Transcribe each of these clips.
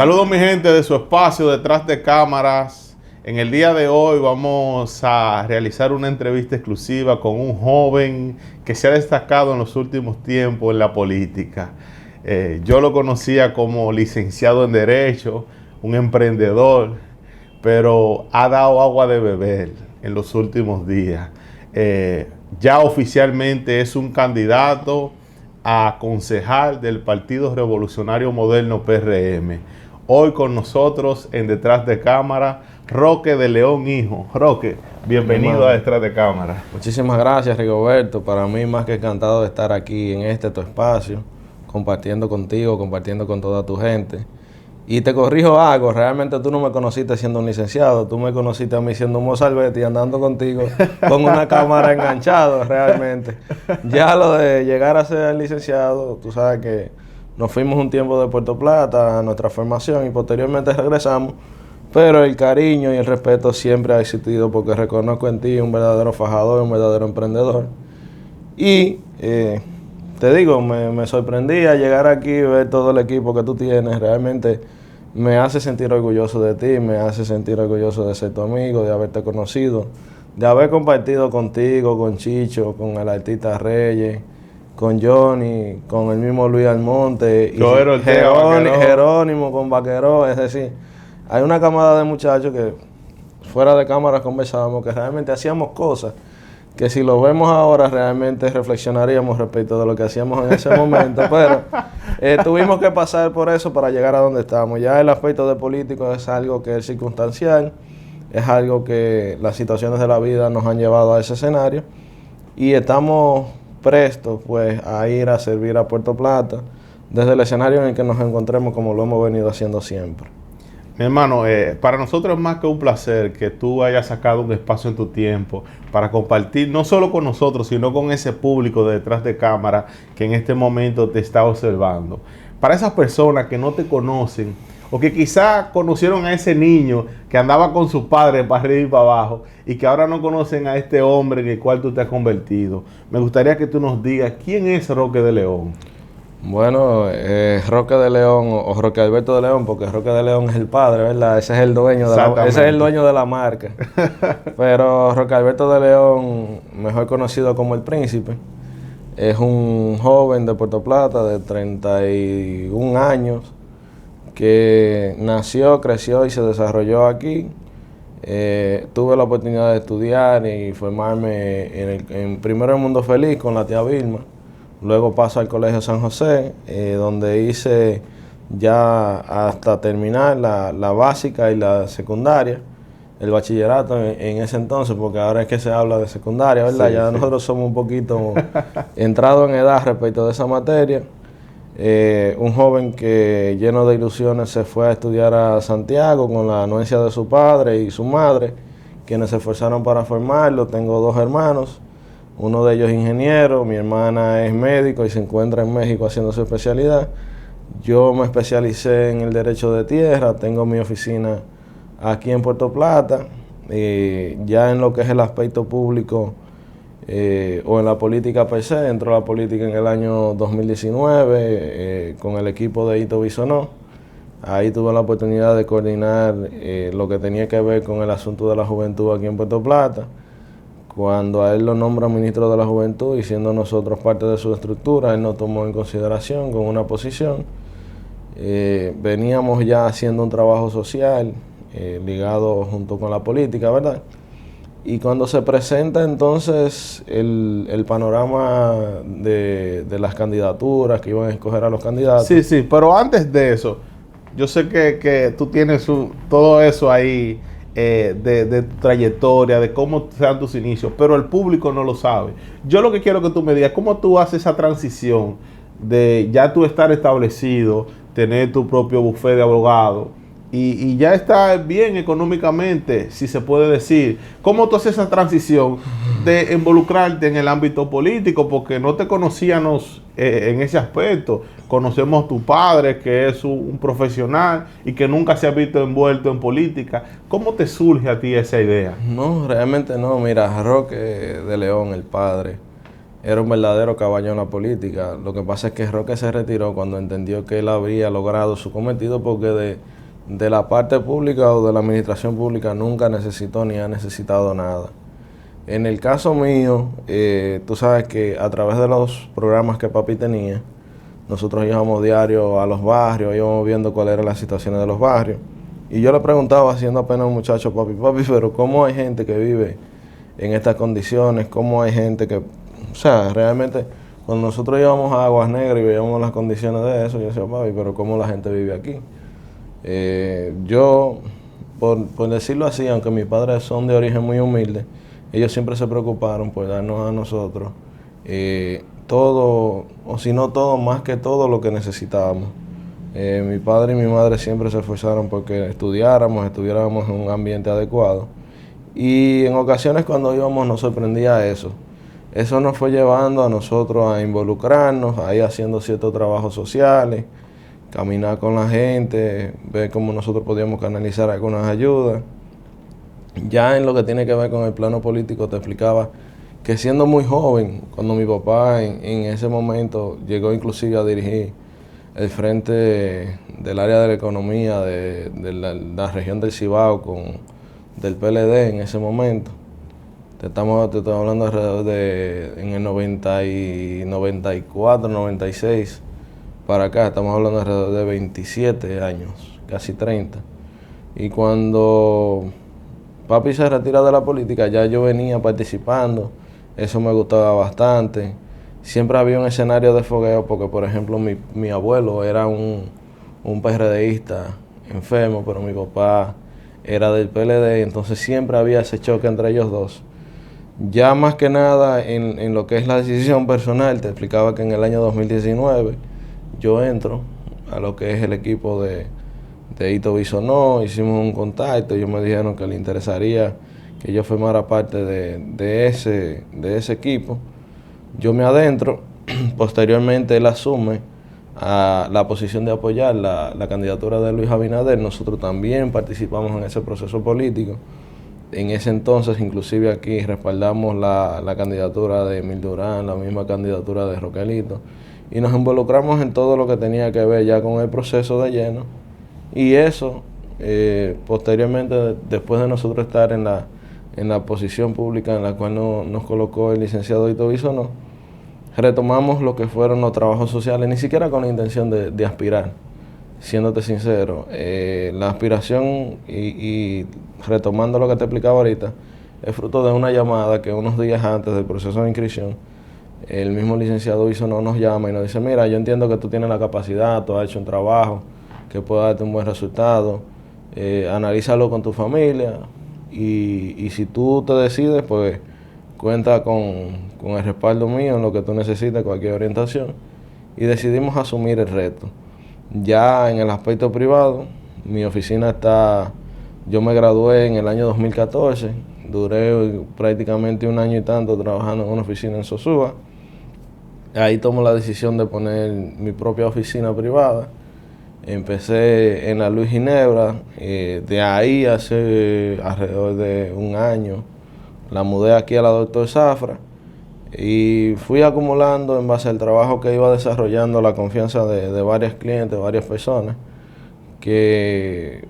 Saludos mi gente de su espacio detrás de cámaras. En el día de hoy vamos a realizar una entrevista exclusiva con un joven que se ha destacado en los últimos tiempos en la política. Yo lo conocía como licenciado en Derecho, un emprendedor, pero ha dado agua de beber en los últimos días. Ya oficialmente es un candidato a concejal del Partido Revolucionario Moderno PRM. Hoy con nosotros en Detrás de Cámara, Roque de León Hijo. Roque, bienvenido a Detrás de Cámara. Muchísimas gracias, Rigoberto. Para mí más que encantado de estar aquí en tu espacio, compartiendo contigo, compartiendo con toda tu gente. Y te corrijo algo, realmente tú no me conociste siendo un licenciado, tú me conociste a mí siendo un mozalbete y andando contigo con una cámara enganchado realmente. Ya lo de llegar a ser licenciado, tú sabes que nos fuimos un tiempo de Puerto Plata a nuestra formación y posteriormente regresamos, pero el cariño y el respeto siempre ha existido porque reconozco en ti un verdadero fajador, un verdadero emprendedor. Y te digo, me sorprendía llegar aquí y ver todo el equipo que tú tienes, realmente me hace sentir orgulloso de ti, me hace sentir orgulloso de ser tu amigo, de haberte conocido, de haber compartido contigo, con Chicho, con el artista Reyes, con Johnny, con el mismo Luis Almonte, y Jerónimo con Vaqueró. Es decir, hay una camada de muchachos que fuera de cámara conversábamos que realmente hacíamos cosas que si lo vemos ahora realmente reflexionaríamos respecto de lo que hacíamos en ese momento, pero tuvimos que pasar por eso para llegar a donde estamos. Ya el aspecto de político es algo que es circunstancial, es algo que las situaciones de la vida nos han llevado a ese escenario y estamos prestos pues a ir a servir a Puerto Plata desde el escenario en el que nos encontremos como lo hemos venido haciendo siempre. Mi hermano, para nosotros es más que un placer que tú hayas sacado un espacio en tu tiempo para compartir no solo con nosotros, sino con ese público de detrás de cámara que en este momento te está observando. Para esas personas que no te conocen o que quizá conocieron a ese niño que andaba con su padre para arriba y para abajo y que ahora no conocen a este hombre en el cual tú te has convertido, me gustaría que tú nos digas quién es Roque de León. Bueno, Roque de León o Roque Alberto de León, porque Roque de León es el padre, ¿verdad? Ese es el dueño de la marca. Pero Roque Alberto de León, mejor conocido como El Príncipe, es un joven de Puerto Plata de 31 años que nació, creció y se desarrolló aquí. Tuve la oportunidad de estudiar y formarme primero en Mundo Feliz con la tía Vilma. Luego paso al Colegio San José, donde hice ya hasta terminar la básica y la secundaria, el bachillerato en ese entonces, porque ahora es que se habla de secundaria, ¿verdad? Sí, ya sí. Nosotros somos un poquito entrados en edad respecto de esa materia. Un joven que lleno de ilusiones se fue a estudiar a Santiago con la anuencia de su padre y su madre, quienes se esforzaron para formarlo. Tengo dos hermanos. Uno de ellos es ingeniero, mi hermana es médico y se encuentra en México haciendo su especialidad. Yo me especialicé en el derecho de tierra, tengo mi oficina aquí en Puerto Plata. Ya en lo que es el aspecto público o en la política per se, entró a la política en el año 2019 con el equipo de Ito Bisonó. Ahí tuve la oportunidad de coordinar lo que tenía que ver con el asunto de la juventud aquí en Puerto Plata. Cuando a él lo nombra ministro de la Juventud y siendo nosotros parte de su estructura, él nos tomó en consideración con una posición. Veníamos ya haciendo un trabajo social ligado junto con la política, ¿verdad? Y cuando se presenta entonces el panorama de las candidaturas que iban a escoger a los candidatos. Sí, pero antes de eso, yo sé que tú tienes todo eso ahí. De trayectoria, de cómo sean tus inicios, pero el público no lo sabe. Yo lo que quiero que tú me digas, ¿cómo tú haces esa transición de ya tú estar establecido, tener tu propio bufete de abogado y ya estar bien económicamente, si se puede decir? ¿Cómo tú haces esa transición de involucrarte en el ámbito político? Porque no te conocíamos en ese aspecto. Conocemos a tu padre, que es un profesional y que nunca se ha visto envuelto en política. ¿Cómo te surge a ti esa idea? No, realmente no. Mira, Roque de León, el padre, era un verdadero caballo en la política. Lo que pasa es que Roque se retiró cuando entendió que él habría logrado su cometido, porque de la parte pública o de la administración pública nunca necesitó ni ha necesitado nada. En el caso mío, tú sabes que a través de los programas que papi tenía, nosotros íbamos diario a los barrios, íbamos viendo cuáles eran las situaciones de los barrios. Y yo le preguntaba, haciendo apenas un muchacho, papi, pero ¿cómo hay gente que vive en estas condiciones? ¿Cómo hay gente que... O sea, realmente, cuando nosotros íbamos a Aguas Negras y veíamos las condiciones de eso, yo decía, papi, pero ¿cómo la gente vive aquí? Yo, por decirlo así, aunque mis padres son de origen muy humilde, ellos siempre se preocuparon por darnos a nosotros todo, o si no todo, más que todo lo que necesitábamos. Mi padre y mi madre siempre se esforzaron porque estuviéramos en un ambiente adecuado. Y en ocasiones cuando íbamos nos sorprendía eso. Eso nos fue llevando a nosotros a involucrarnos, a ir haciendo ciertos trabajos sociales, caminar con la gente, ver cómo nosotros podíamos canalizar algunas ayudas. Ya en lo que tiene que ver con el plano político, te explicaba que siendo muy joven, cuando mi papá en ese momento llegó inclusive a dirigir el frente del área de la economía de la región del Cibao del PLD en ese momento. Te estoy hablando alrededor en el 94, 96 para acá, estamos hablando alrededor de 27 años, casi 30. Y cuando papi se retira de la política, ya yo venía participando, eso me gustaba bastante. Siempre había un escenario de fogueo porque, por ejemplo, mi abuelo era un PRDista enfermo, pero mi papá era del PLD, entonces siempre había ese choque entre ellos dos. Ya más que nada en lo que es la decisión personal, te explicaba que en el año 2019 yo entro a lo que es el equipo de Hito Bisonó, hicimos un contacto, ellos me dijeron que les interesaría que yo formara parte de ese equipo. Yo me adentro, posteriormente él asume a la posición de apoyar la candidatura de Luis Abinader. Nosotros también participamos en ese proceso político. En ese entonces, inclusive aquí, respaldamos la candidatura de Emil Durán, la misma candidatura de Roquelito, y nos involucramos en todo lo que tenía que ver ya con el proceso de lleno. Y eso, posteriormente, después de nosotros estar en la posición pública en la cual nos colocó el licenciado Hito Bisonó, retomamos lo que fueron los trabajos sociales, ni siquiera con la intención de aspirar, siéndote sincero. La aspiración, y retomando lo que te explicaba ahorita, es fruto de una llamada que unos días antes del proceso de inscripción, el mismo licenciado Bisonó nos llama y nos dice, mira, yo entiendo que tú tienes la capacidad, tú has hecho un trabajo que pueda darte un buen resultado, analízalo con tu familia y si tú te decides, pues cuenta con el respaldo mío en lo que tú necesites, cualquier orientación, y decidimos asumir el reto. Ya en el aspecto privado, mi oficina yo me gradué en el año 2014, duré prácticamente un año y tanto trabajando en una oficina en Sosúa. Ahí tomo la decisión de poner mi propia oficina privada. Empecé en la Luis Ginebra, de ahí hace alrededor de un año la mudé aquí a la Doctor Zafra y fui acumulando en base al trabajo que iba desarrollando la confianza de varios clientes, varias personas que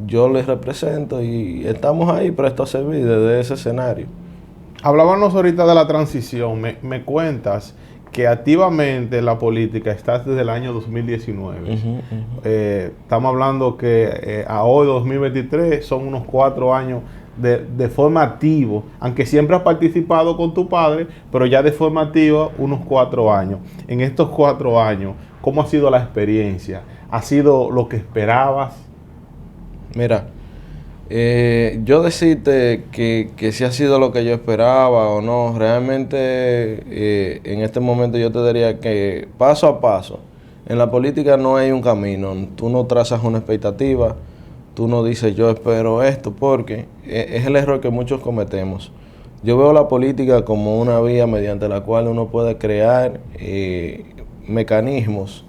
yo les represento y estamos ahí prestos a servir desde ese escenario. Hablábamos ahorita de la transición, me cuentas que activamente en la política estás desde el año 2019. Estamos hablando que a hoy, 2023, son unos 4 años de forma activa, aunque siempre has participado con tu padre, pero ya de forma activa unos 4 años. En estos 4 años, ¿cómo ha sido la experiencia? ¿Ha sido lo que esperabas? Mira, yo decirte que si ha sido lo que yo esperaba o no, realmente en este momento yo te diría que paso a paso, en la política no hay un camino, tú no trazas una expectativa, tú no dices yo espero esto, porque es el error que muchos cometemos. Yo veo la política como una vía mediante la cual uno puede crear mecanismos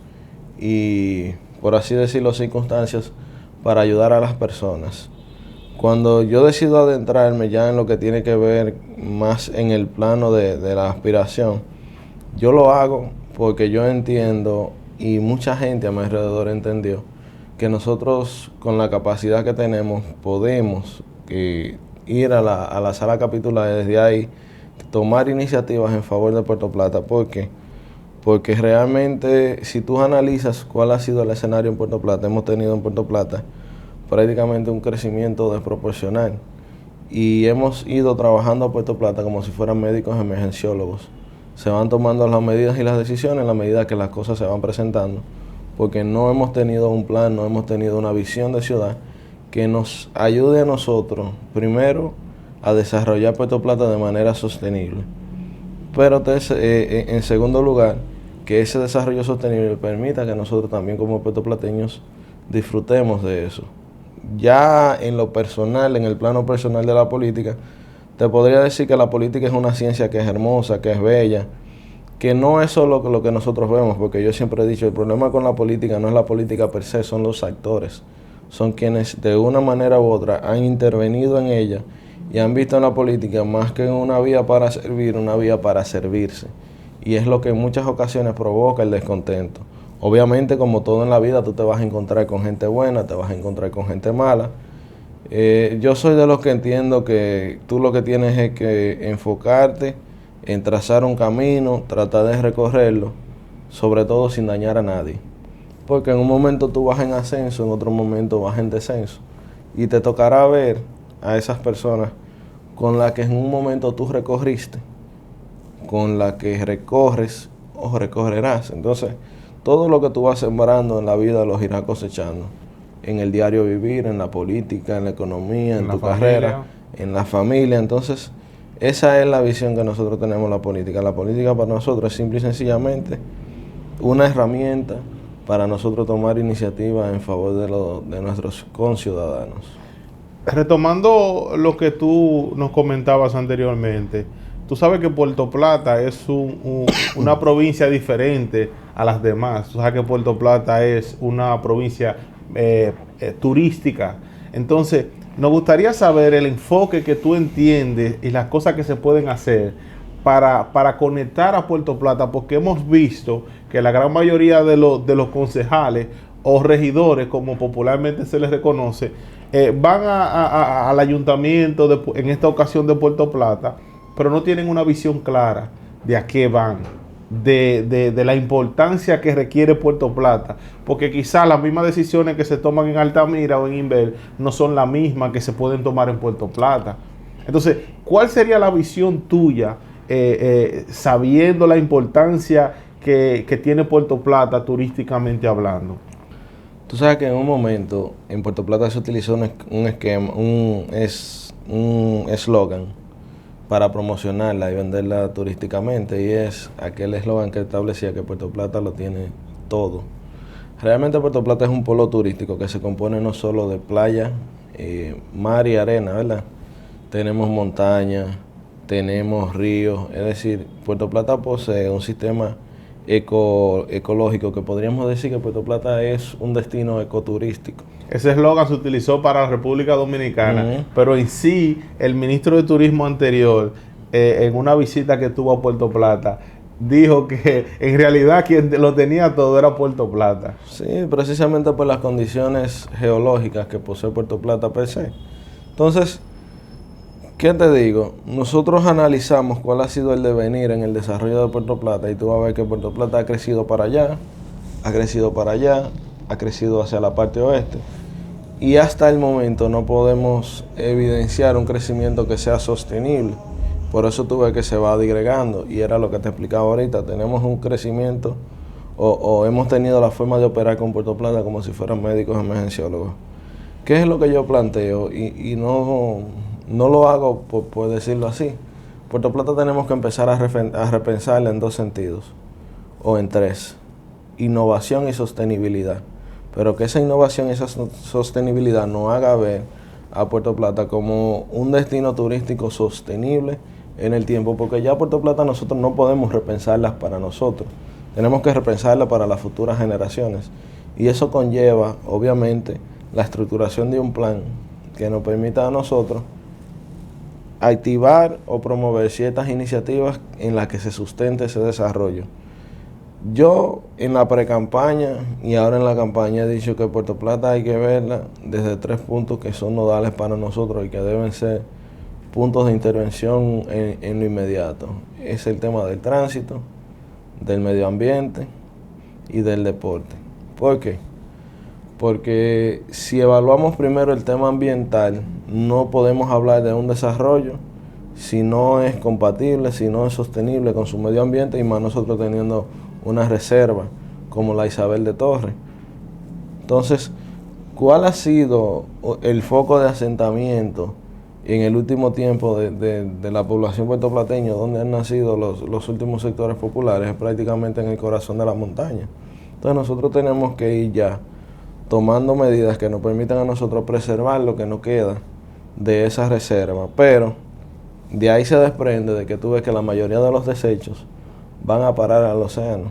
y, por así decirlo, circunstancias para ayudar a las personas. Cuando yo decido adentrarme ya en lo que tiene que ver más en el plano de la aspiración, Yo lo hago porque yo entiendo, y mucha gente a mi alrededor entendió, que nosotros con la capacidad que tenemos podemos ir a la sala capitular y desde ahí tomar iniciativas en favor de Puerto Plata. ¿Por qué? Porque realmente si tú analizas cuál ha sido el escenario en Puerto Plata, hemos tenido en Puerto Plata prácticamente un crecimiento desproporcional y hemos ido trabajando a Puerto Plata como si fueran médicos emergenciólogos. Se van tomando las medidas y las decisiones en la medida que las cosas se van presentando, porque no hemos tenido un plan, no hemos tenido una visión de ciudad que nos ayude a nosotros, primero, a desarrollar Puerto Plata de manera sostenible, pero en segundo lugar, que ese desarrollo sostenible permita que nosotros también como puertoplateños disfrutemos de eso. Ya en lo personal, en el plano personal de la política, te podría decir que la política es una ciencia que es hermosa, que es bella, que no es solo lo que nosotros vemos, porque yo siempre he dicho, el problema con la política no es la política per se, son los actores, son quienes de una manera u otra han intervenido en ella y han visto en la política más que una vía para servir, una vía para servirse. Y es lo que en muchas ocasiones provoca el descontento. Obviamente, como todo en la vida, tú te vas a encontrar con gente buena, te vas a encontrar con gente mala. Yo soy de los que entiendo que tú lo que tienes es que enfocarte en trazar un camino, tratar de recorrerlo, sobre todo sin dañar a nadie. Porque en un momento tú vas en ascenso, en otro momento vas en descenso. Y te tocará ver a esas personas con las que en un momento tú recorriste, con las que recorres o recorrerás. Entonces, todo lo que tú vas sembrando en la vida lo irás cosechando. En el diario vivir, en la política, en la economía, en tu carrera, en la familia. Entonces, esa es la visión que nosotros tenemos de la política. La política para nosotros es simple y sencillamente una herramienta para nosotros tomar iniciativas en favor de nuestros conciudadanos. Retomando lo que tú nos comentabas anteriormente, tú sabes que Puerto Plata es una provincia diferente a las demás. Tú sabes que Puerto Plata es una provincia turística. Entonces, nos gustaría saber el enfoque que tú entiendes y las cosas que se pueden hacer para conectar a Puerto Plata, porque hemos visto que la gran mayoría de los concejales o regidores, como popularmente se les reconoce, van al ayuntamiento en esta ocasión de Puerto Plata, pero no tienen una visión clara de a qué van, de la importancia que requiere Puerto Plata, porque quizás las mismas decisiones que se toman en Altamira o en Inver no son las mismas que se pueden tomar en Puerto Plata. Entonces, ¿cuál sería la visión tuya, sabiendo la importancia que tiene Puerto Plata turísticamente hablando? Tú sabes que en un momento en Puerto Plata se utilizó un esquema, un eslogan para promocionarla y venderla turísticamente, y es aquel eslogan que establecía que Puerto Plata lo tiene todo. Realmente Puerto Plata es un polo turístico que se compone no solo de playa, mar y arena, ¿verdad? Tenemos montañas, tenemos ríos, es decir, Puerto Plata posee un sistema ecológico que podríamos decir que Puerto Plata es un destino ecoturístico. Ese eslogan se utilizó para la República Dominicana, pero en sí, el ministro de Turismo anterior, en una visita que tuvo a Puerto Plata, dijo que en realidad quien lo tenía todo era Puerto Plata. Sí, precisamente por las condiciones geológicas que posee Puerto Plata per se. Entonces, ¿qué te digo? Nosotros analizamos cuál ha sido el devenir en el desarrollo de Puerto Plata y tú vas a ver que Puerto Plata ha crecido para allá, ha crecido para allá, ha crecido hacia la parte oeste y hasta el momento no podemos evidenciar un crecimiento que sea sostenible. Por eso tú ves que se va digregando y era lo que te explicaba ahorita. Tenemos un crecimiento o hemos tenido la forma de operar con Puerto Plata como si fueran médicos emergenciólogos. ¿Qué es lo que yo planteo? Y no lo hago por decirlo así. Puerto Plata tenemos que empezar a repensarla en dos sentidos, o en tres: innovación y sostenibilidad. Pero que esa innovación y esa sostenibilidad nos haga ver a Puerto Plata como un destino turístico sostenible en el tiempo, porque ya Puerto Plata nosotros no podemos repensarlas para nosotros, tenemos que repensarla para las futuras generaciones. Y eso conlleva, obviamente, la estructuración de un plan que nos permita a nosotros activar o promover ciertas iniciativas en las que se sustente ese desarrollo. Yo en la pre-campaña y ahora en la campaña he dicho que Puerto Plata hay que verla desde 3 puntos que son nodales para nosotros y que deben ser puntos de intervención en lo inmediato. Es el tema del tránsito, del medio ambiente y del deporte. ¿Por qué? Porque si evaluamos primero el tema ambiental, no podemos hablar de un desarrollo si no es compatible, si no es sostenible con su medio ambiente, y más nosotros teniendo una reserva como la Isabel de Torres. Entonces, ¿cuál ha sido el foco de asentamiento en el último tiempo de la población puertoplateña, donde han nacido los últimos sectores populares? Es prácticamente en el corazón de la montaña. Entonces nosotros tenemos que ir ya tomando medidas que nos permitan a nosotros preservar lo que nos queda de esa reserva, pero de ahí se desprende de que tú ves que la mayoría de los desechos van a parar al océano,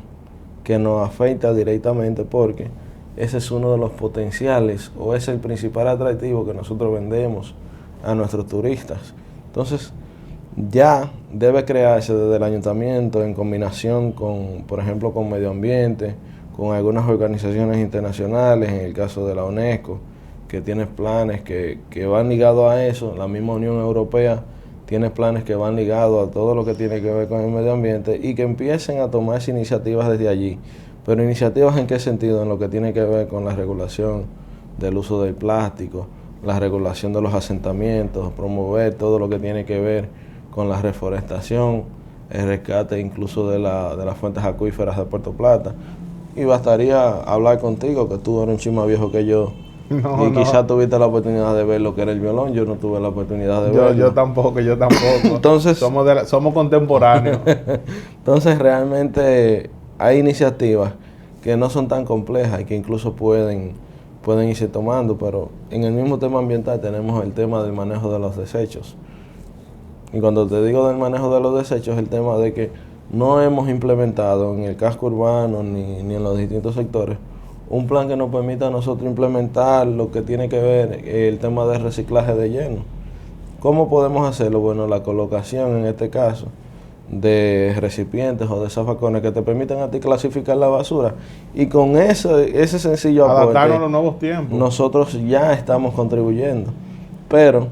que nos afecta directamente porque ese es uno de los potenciales o es el principal atractivo que nosotros vendemos a nuestros turistas. Entonces ya debe crearse desde el ayuntamiento en combinación con, por ejemplo, con medio ambiente, con algunas organizaciones internacionales, en el caso de la UNESCO, que tiene planes que van ligados a eso. La misma Unión Europea tiene planes que van ligados a todo lo que tiene que ver con el medio ambiente, y que empiecen a tomarse iniciativas desde allí. Pero iniciativas ¿en qué sentido? En lo que tiene que ver con la regulación del uso del plástico, la regulación de los asentamientos, promover todo lo que tiene que ver con la reforestación, el rescate incluso de las fuentes acuíferas de Puerto Plata. Y bastaría hablar contigo, que tú eres un chisme más viejo que yo. No, y quizás tuviste la oportunidad de ver lo que era el violón. Yo no tuve la oportunidad de verlo. Yo tampoco. Entonces, somos contemporáneos. Entonces realmente hay iniciativas que no son tan complejas y que incluso pueden irse tomando, pero en el mismo tema ambiental tenemos el tema del manejo de los desechos. Y cuando te digo del manejo de los desechos, el tema de que no hemos implementado en el casco urbano ni en los distintos sectores un plan que nos permita a nosotros implementar lo que tiene que ver el tema del reciclaje de lleno. ¿Cómo podemos hacerlo? Bueno, la colocación en este caso de recipientes o de zafacones que te permitan a ti clasificar la basura, y con ese sencillo adaptarnos a los nuevos tiempos. Nosotros ya estamos contribuyendo, pero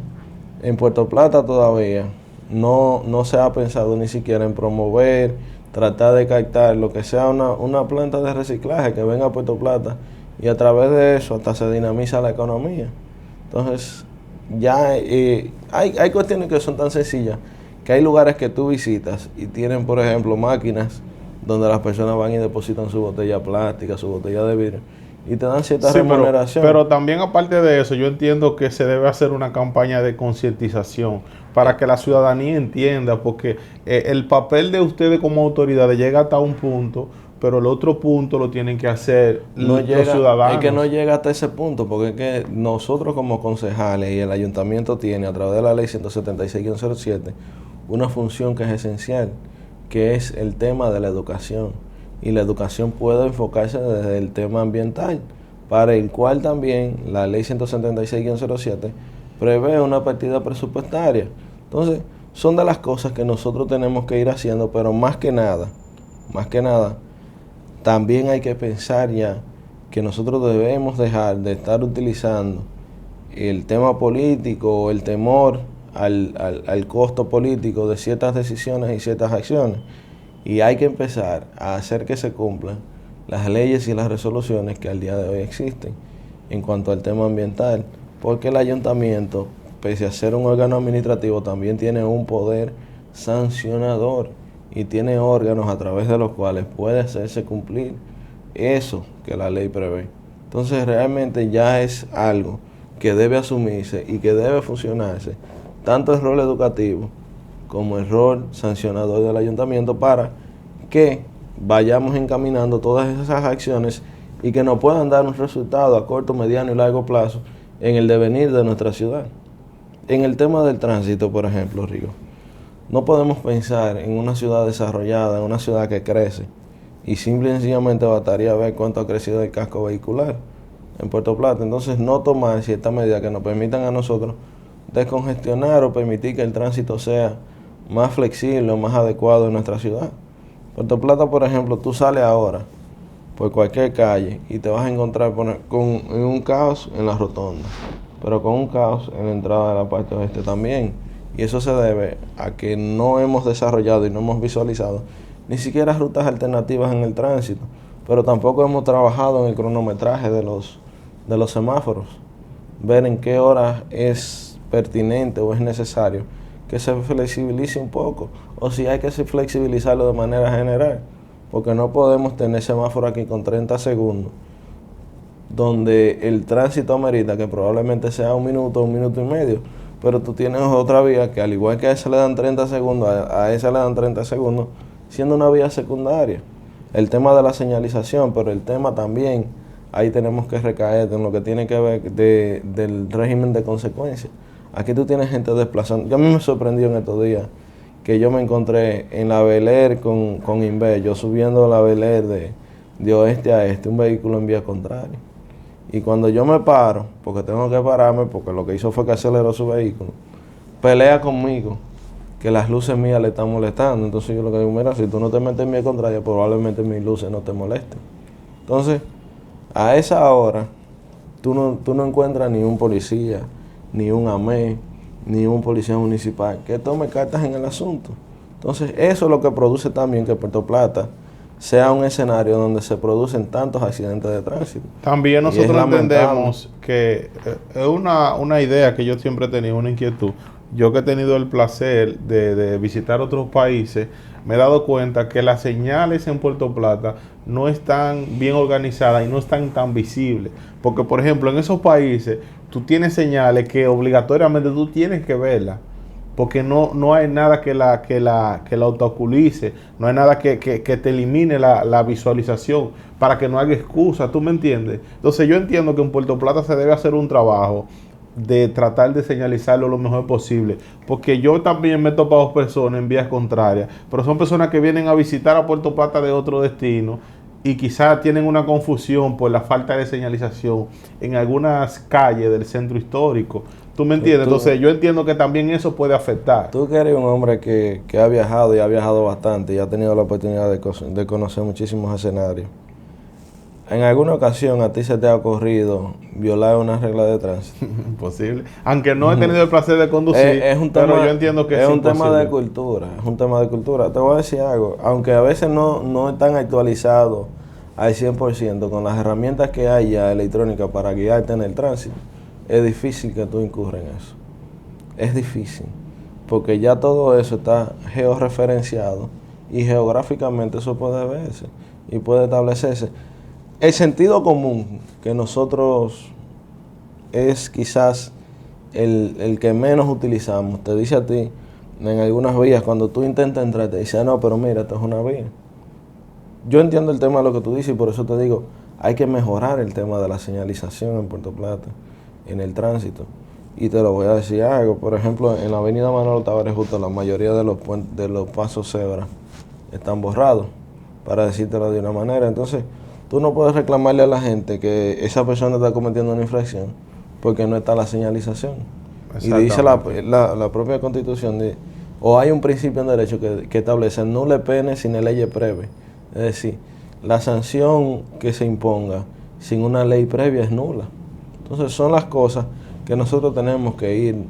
en Puerto Plata todavía no se ha pensado ni siquiera en promover, tratar de captar lo que sea una planta de reciclaje que venga a Puerto Plata, y a través de eso hasta se dinamiza la economía. Entonces ya hay cuestiones que son tan sencillas, que hay lugares que tú visitas y tienen, por ejemplo, máquinas donde las personas van y depositan su botella plástica, su botella de vidrio, y te dan cierta remuneración. Pero también, aparte de eso, yo entiendo que se debe hacer una campaña de concientización para que la ciudadanía entienda, porque el papel de ustedes como autoridades llega hasta un punto, pero el otro punto lo tienen que hacer los ciudadanos. Es que no llega hasta ese punto, porque es que nosotros como concejales y el ayuntamiento tiene, a través de la ley 176-07, una función que es esencial, que es el tema de la educación. Y la educación puede enfocarse desde el tema ambiental, para el cual también la ley 176-07 prevé una partida presupuestaria. Entonces, son de las cosas que nosotros tenemos que ir haciendo, pero más que nada, también hay que pensar ya que nosotros debemos dejar de estar utilizando el tema político o el temor al costo político de ciertas decisiones y ciertas acciones, y hay que empezar a hacer que se cumplan las leyes y las resoluciones que al día de hoy existen en cuanto al tema ambiental, porque el ayuntamiento, pese a ser un órgano administrativo, también tiene un poder sancionador y tiene órganos a través de los cuales puede hacerse cumplir eso que la ley prevé. Entonces realmente ya es algo que debe asumirse y que debe funcionarse, tanto el rol educativo como el rol sancionador del ayuntamiento, para que vayamos encaminando todas esas acciones y que nos puedan dar un resultado a corto, mediano y largo plazo en el devenir de nuestra ciudad. En el tema del tránsito, por ejemplo, Rigo, no podemos pensar en una ciudad desarrollada, en una ciudad que crece, y simple y sencillamente bastaría ver cuánto ha crecido el casco vehicular en Puerto Plata. Entonces no tomar ciertas medidas que nos permitan a nosotros descongestionar o permitir que el tránsito sea más flexible o más adecuado en nuestra ciudad. Puerto Plata, por ejemplo, tú sales ahora por cualquier calle y te vas a encontrar con un caos en la rotonda, pero con un caos en la entrada de la parte oeste también. Y eso se debe a que no hemos desarrollado y no hemos visualizado ni siquiera rutas alternativas en el tránsito, pero tampoco hemos trabajado en el cronometraje de los semáforos, ver en qué horas es pertinente o es necesario que se flexibilice un poco, o si hay que flexibilizarlo de manera general, porque no podemos tener semáforo aquí con 30 segundos, donde el tránsito amerita que probablemente sea 1 minuto, 1 minuto y medio, pero tú tienes otra vía que al igual que a esa le dan 30 segundos, a esa le dan 30 segundos, siendo una vía secundaria. El tema de la señalización, pero el tema también, ahí tenemos que recaer en lo que tiene que ver del régimen de consecuencias. Aquí tú tienes gente desplazando. Yo a mí me sorprendió en estos días que yo me encontré en la Bel Air con Inver, yo subiendo la Bel Air de oeste a este, un vehículo en vía contraria. Y cuando yo me paro, porque tengo que pararme, porque lo que hizo fue que aceleró su vehículo, pelea conmigo, que las luces mías le están molestando. Entonces yo lo que digo, mira, si tú no te metes en vía contraria, probablemente mis luces no te molesten. Entonces, a esa hora, tú no encuentras ni un policía, ni un AME, ni un policía municipal que tome cartas en el asunto. Entonces, eso es lo que produce también que Puerto Plata sea un escenario donde se producen tantos accidentes de tránsito. También nosotros entendemos que es una idea que yo siempre he tenido, una inquietud. Yo que he tenido el placer de visitar otros países, me he dado cuenta que las señales en Puerto Plata no están bien organizadas y no están tan visibles. Porque, por ejemplo, en esos países tú tienes señales que obligatoriamente tú tienes que verlas. Porque no hay nada que la obstaculice, no hay nada que te elimine la visualización para que no haya excusa, ¿tú me entiendes? Entonces yo entiendo que en Puerto Plata se debe hacer un trabajo de tratar de señalizarlo lo mejor posible, porque yo también me he topado personas en vías contrarias, pero son personas que vienen a visitar a Puerto Plata de otro destino y quizás tienen una confusión por la falta de señalización en algunas calles del centro histórico. ¿Tú me entiendes? Entonces yo entiendo que también eso puede afectar. Tú que eres un hombre que ha viajado y ha viajado bastante y ha tenido la oportunidad de conocer muchísimos escenarios, ¿en alguna ocasión a ti se te ha ocurrido violar una regla de tránsito? Imposible. Aunque no he tenido el placer de conducir, pero yo entiendo que es un tema de cultura. Es un tema de cultura. Te voy a decir algo. Aunque a veces no están actualizados al 100% con las herramientas que hay ya electrónicas para guiarte en el tránsito, es difícil que tú incurras en eso. Es difícil. Porque ya todo eso está georreferenciado y geográficamente eso puede verse y puede establecerse. El sentido común que nosotros es quizás el que menos utilizamos. Te dice a ti, en algunas vías, cuando tú intentas entrar, te dice, no, pero mira, esto es una vía. Yo entiendo el tema de lo que tú dices y por eso te digo, hay que mejorar el tema de la señalización en Puerto Plata, en el tránsito. Y te lo voy a decir algo, por ejemplo, en la avenida Manolo Tavares Justo, la mayoría de los pasos cebra están borrados, para decírtelo de una manera. Entonces, tú no puedes reclamarle a la gente que esa persona está cometiendo una infracción porque no está la señalización. Y dice la propia Constitución, o hay un principio en derecho que establece no le pene sin ley previa. Es decir, la sanción que se imponga sin una ley previa es nula. Entonces son las cosas que nosotros tenemos que ir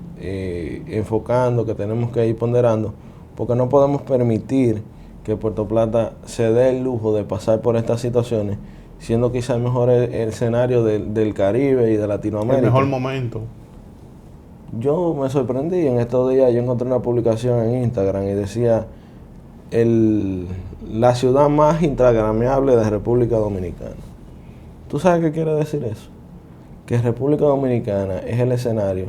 enfocando, que tenemos que ir ponderando, porque no podemos permitir que Puerto Plata se dé el lujo de pasar por estas situaciones, siendo quizás el mejor el escenario del Caribe y de Latinoamérica. El mejor momento. Yo me sorprendí en estos días, yo encontré una publicación en Instagram y decía la ciudad más instagramiable de República Dominicana. ¿Tú sabes qué quiere decir eso? Que República Dominicana es el escenario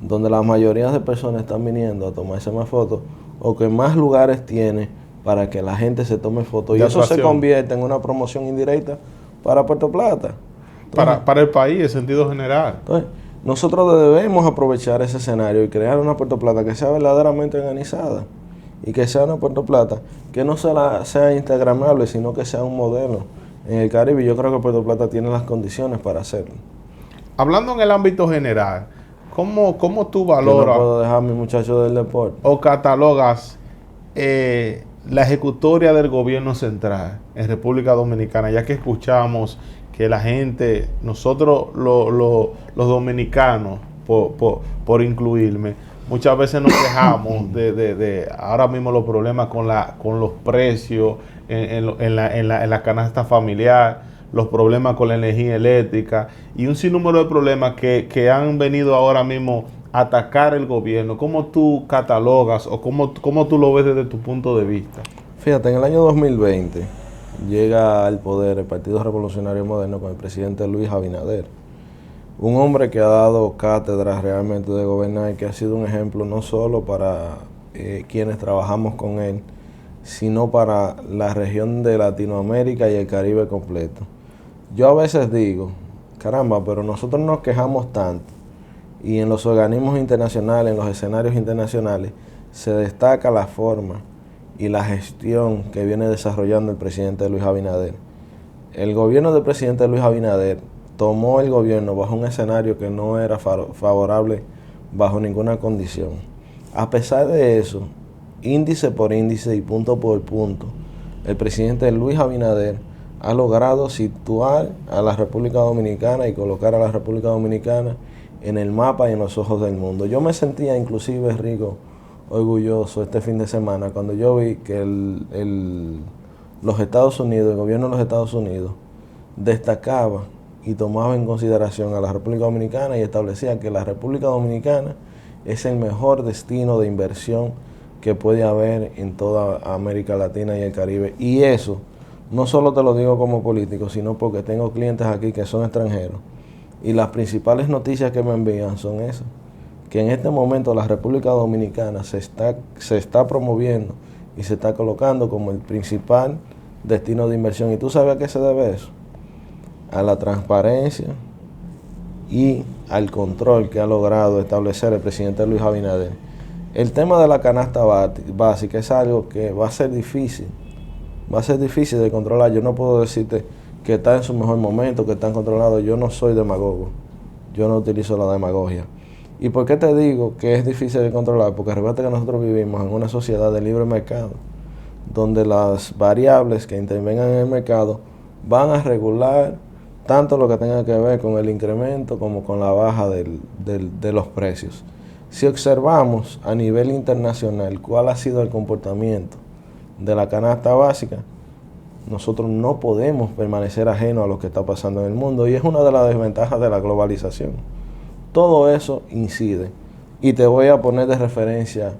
donde la mayoría de personas están viniendo a tomarse más fotos o que más lugares tiene para que la gente se tome fotos. Y eso se convierte en una promoción indirecta para Puerto Plata. Entonces, para el país, en sentido general. Entonces, nosotros debemos aprovechar ese escenario y crear una Puerto Plata que sea verdaderamente organizada y que sea una Puerto Plata que no sea instagramable, sino que sea un modelo en el Caribe. Yo creo que Puerto Plata tiene las condiciones para hacerlo. Hablando en el ámbito general, ¿cómo tú Yo no valoras puedo dejar a mi muchacho del deporte. o catalogas la ejecutoria del gobierno central en República Dominicana, ya que escuchamos que la gente, nosotros los dominicanos, por incluirme, muchas veces nos quejamos de ahora mismo los problemas con los precios en la canasta familiar, los problemas con la energía eléctrica y un sinnúmero de problemas que han venido ahora mismo a atacar el gobierno. ¿Cómo tú catalogas o cómo tú lo ves desde tu punto de vista? Fíjate, en el año 2020 llega al poder el Partido Revolucionario Moderno con el presidente Luis Abinader. Un hombre que ha dado cátedra realmente de gobernar y que ha sido un ejemplo no solo para quienes trabajamos con él, sino para la región de Latinoamérica y el Caribe completo. Yo a veces digo, caramba, pero nosotros nos quejamos tanto y en los organismos internacionales, en los escenarios internacionales, se destaca la forma y la gestión que viene desarrollando el presidente Luis Abinader. El gobierno del presidente Luis Abinader tomó el gobierno bajo un escenario que no era favorable bajo ninguna condición. A pesar de eso, índice por índice y punto por punto, el presidente Luis Abinader ha logrado situar a la República Dominicana y colocar a la República Dominicana en el mapa y en los ojos del mundo. Yo me sentía inclusive, Rico, orgulloso este fin de semana cuando yo vi que los Estados Unidos, el gobierno de los Estados Unidos, destacaba y tomaba en consideración a la República Dominicana y establecía que la República Dominicana es el mejor destino de inversión que puede haber en toda América Latina y el Caribe. Y eso, no solo te lo digo como político, sino porque tengo clientes aquí que son extranjeros. Y las principales noticias que me envían son esas, que en este momento la República Dominicana se está promoviendo y se está colocando como el principal destino de inversión. ¿Y tú sabes a qué se debe eso? A la transparencia y al control que ha logrado establecer el presidente Luis Abinader. El tema de la canasta básica es algo que va a ser difícil de controlar. Yo no puedo decirte que está en su mejor momento, que están controlados. Yo no soy demagogo, yo no utilizo la demagogia. ¿Y por qué te digo que es difícil de controlar? Porque recuerda que nosotros vivimos en una sociedad de libre mercado, donde las variables que intervengan en el mercado van a regular tanto lo que tenga que ver con el incremento como con la baja de los precios. Si observamos a nivel internacional cuál ha sido el comportamiento de la canasta básica, nosotros no podemos permanecer ajenos a lo que está pasando en el mundo y es una de las desventajas de la globalización. Todo eso incide y te voy a poner de referencia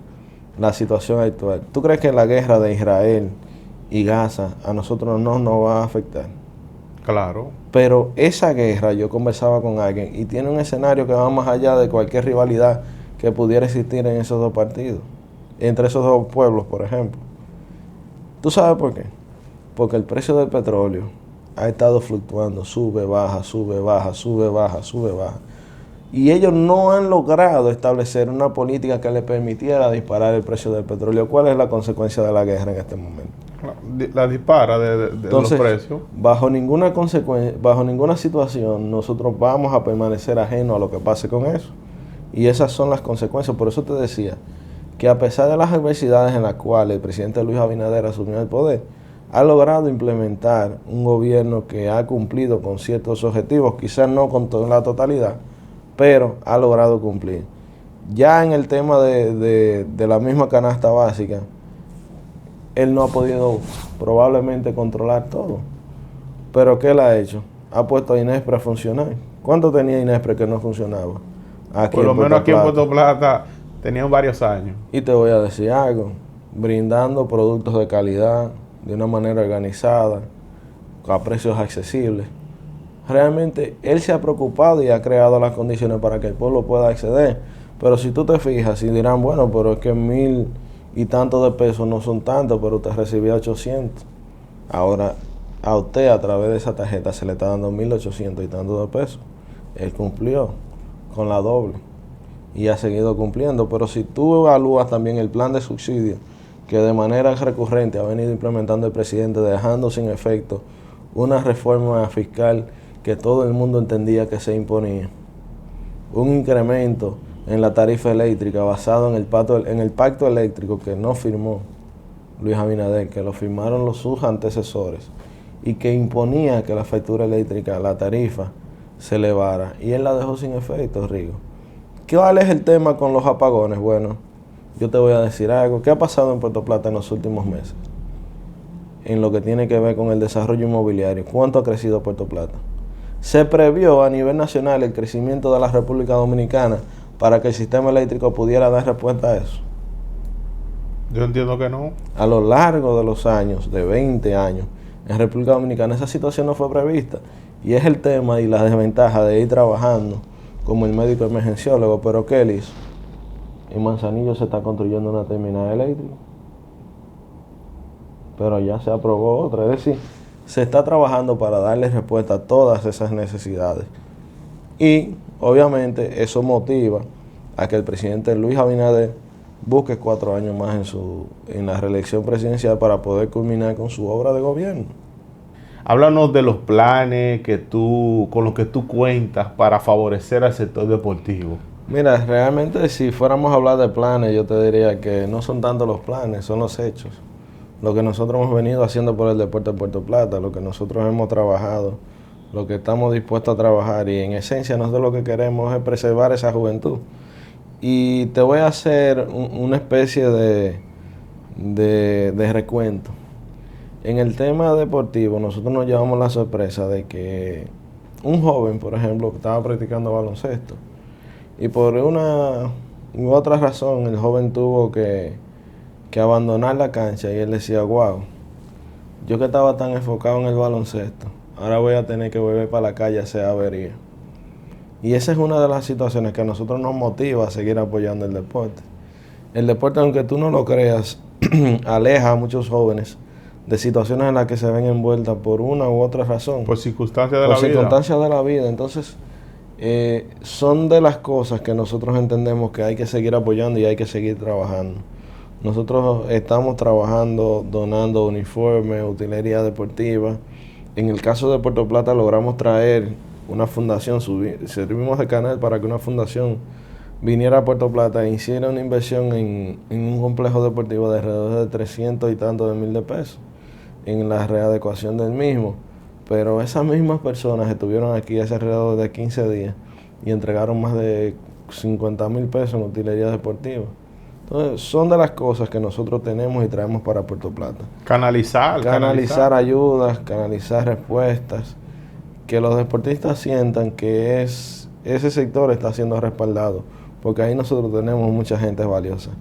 la situación actual. ¿Tú crees que la guerra de Israel y Gaza a nosotros no nos va a afectar? Claro. Pero esa guerra, yo conversaba con alguien y tiene un escenario que va más allá de cualquier rivalidad que pudiera existir en esos dos partidos, entre esos dos pueblos, por ejemplo. ¿Tú sabes por qué? Porque el precio del petróleo ha estado fluctuando, sube, baja, sube, baja, sube, baja, sube, baja. Y ellos no han logrado establecer una política que le permitiera disparar el precio del petróleo. ¿Cuál es la consecuencia de la guerra en este momento? La dispara de Entonces, los precios. Bajo ninguna situación nosotros vamos a permanecer ajenos a lo que pase con eso. Y esas son las consecuencias. Por eso te decía que a pesar de las adversidades en las cuales el presidente Luis Abinader asumió el poder, ha logrado implementar un gobierno que ha cumplido con ciertos objetivos, quizás no con toda la totalidad, pero ha logrado cumplir. Ya en el tema de la misma canasta básica, él no ha podido probablemente controlar todo. Pero ¿qué él ha hecho? Ha puesto a Inespre a funcionar. ¿Cuánto tenía Inespre que no funcionaba? Por lo menos aquí en Puerto Plata tenían varios años. Y te voy a decir algo, brindando productos de calidad, de una manera organizada, a precios accesibles. Realmente él se ha preocupado y ha creado las condiciones para que el pueblo pueda acceder. Pero si tú te fijas y dirán, bueno, pero es que 1,000 y tantos de pesos no son tantos, pero usted recibía 800. Ahora a usted a través de esa tarjeta se le está dando 1,800 y tantos de pesos. Él cumplió con la doble y ha seguido cumpliendo. Pero si tú evalúas también el plan de subsidio que de manera recurrente ha venido implementando el presidente, dejando sin efecto una reforma fiscal que todo el mundo entendía que se imponía. un incremento en la tarifa eléctrica basado en el pacto eléctrico que no firmó Luis Abinader, que lo firmaron sus antecesores, y que imponía que la factura eléctrica, la tarifa, se elevara, y él la dejó sin efecto, Rigo. ¿Cuál es el tema con los apagones? Bueno, yo te voy a decir algo. ¿Qué ha pasado en Puerto Plata en los últimos meses? En lo que tiene que ver con el desarrollo inmobiliario. ¿Cuánto ha crecido Puerto Plata? Se previó a nivel nacional el crecimiento de la República Dominicana para que el sistema eléctrico pudiera dar respuesta a eso. Yo entiendo que no. A lo largo de los años, de 20 años, en República Dominicana esa situación no fue prevista. Y es el tema y la desventaja de ir trabajando como el médico emergenciólogo. Pero ¿qué él hizo? En Manzanillo se está construyendo una terminal eléctrica, pero ya se aprobó otra. Es decir, se está trabajando para darle respuesta a todas esas necesidades. Y obviamente eso motiva a que el presidente Luis Abinader busque 4 años más en la reelección presidencial para poder culminar con su obra de gobierno. Háblanos de los planes con los que tú cuentas para favorecer al sector deportivo. Mira, realmente si fuéramos a hablar de planes, yo te diría que no son tanto los planes, son los hechos. Lo que nosotros hemos venido haciendo por el deporte de Puerto Plata, lo que nosotros hemos trabajado, lo que estamos dispuestos a trabajar, y en esencia nosotros lo que queremos es preservar esa juventud. Y te voy a hacer una especie de recuento. En el tema deportivo, nosotros nos llevamos la sorpresa de que un joven, por ejemplo, que estaba practicando baloncesto, y por una u otra razón el joven tuvo que abandonar la cancha, y él decía, wow, yo que estaba tan enfocado en el baloncesto, ahora voy a tener que volver para la calle a hacer avería. Y esa es una de las situaciones que a nosotros nos motiva a seguir apoyando el deporte. El deporte, aunque tú no lo creas, aleja a muchos jóvenes de situaciones en las que se ven envueltas por una u otra razón. Por circunstancias de la vida. Por circunstancias de la vida. Entonces, son de las cosas que nosotros entendemos que hay que seguir apoyando y hay que seguir trabajando. Nosotros estamos trabajando, donando uniformes, utilería deportiva. En el caso de Puerto Plata logramos traer una fundación, servimos de canal para que una fundación viniera a Puerto Plata e hiciera una inversión en un complejo deportivo de alrededor de 300 y tantos de mil de pesos en la readecuación del mismo. Pero esas mismas personas estuvieron aquí hace alrededor de 15 días y entregaron más de 50,000 pesos en utilería deportiva. Entonces, son de las cosas que nosotros tenemos y traemos para Puerto Plata. Canalizar ayudas, canalizar respuestas, que los deportistas sientan que ese sector está siendo respaldado, porque ahí nosotros tenemos mucha gente valiosa.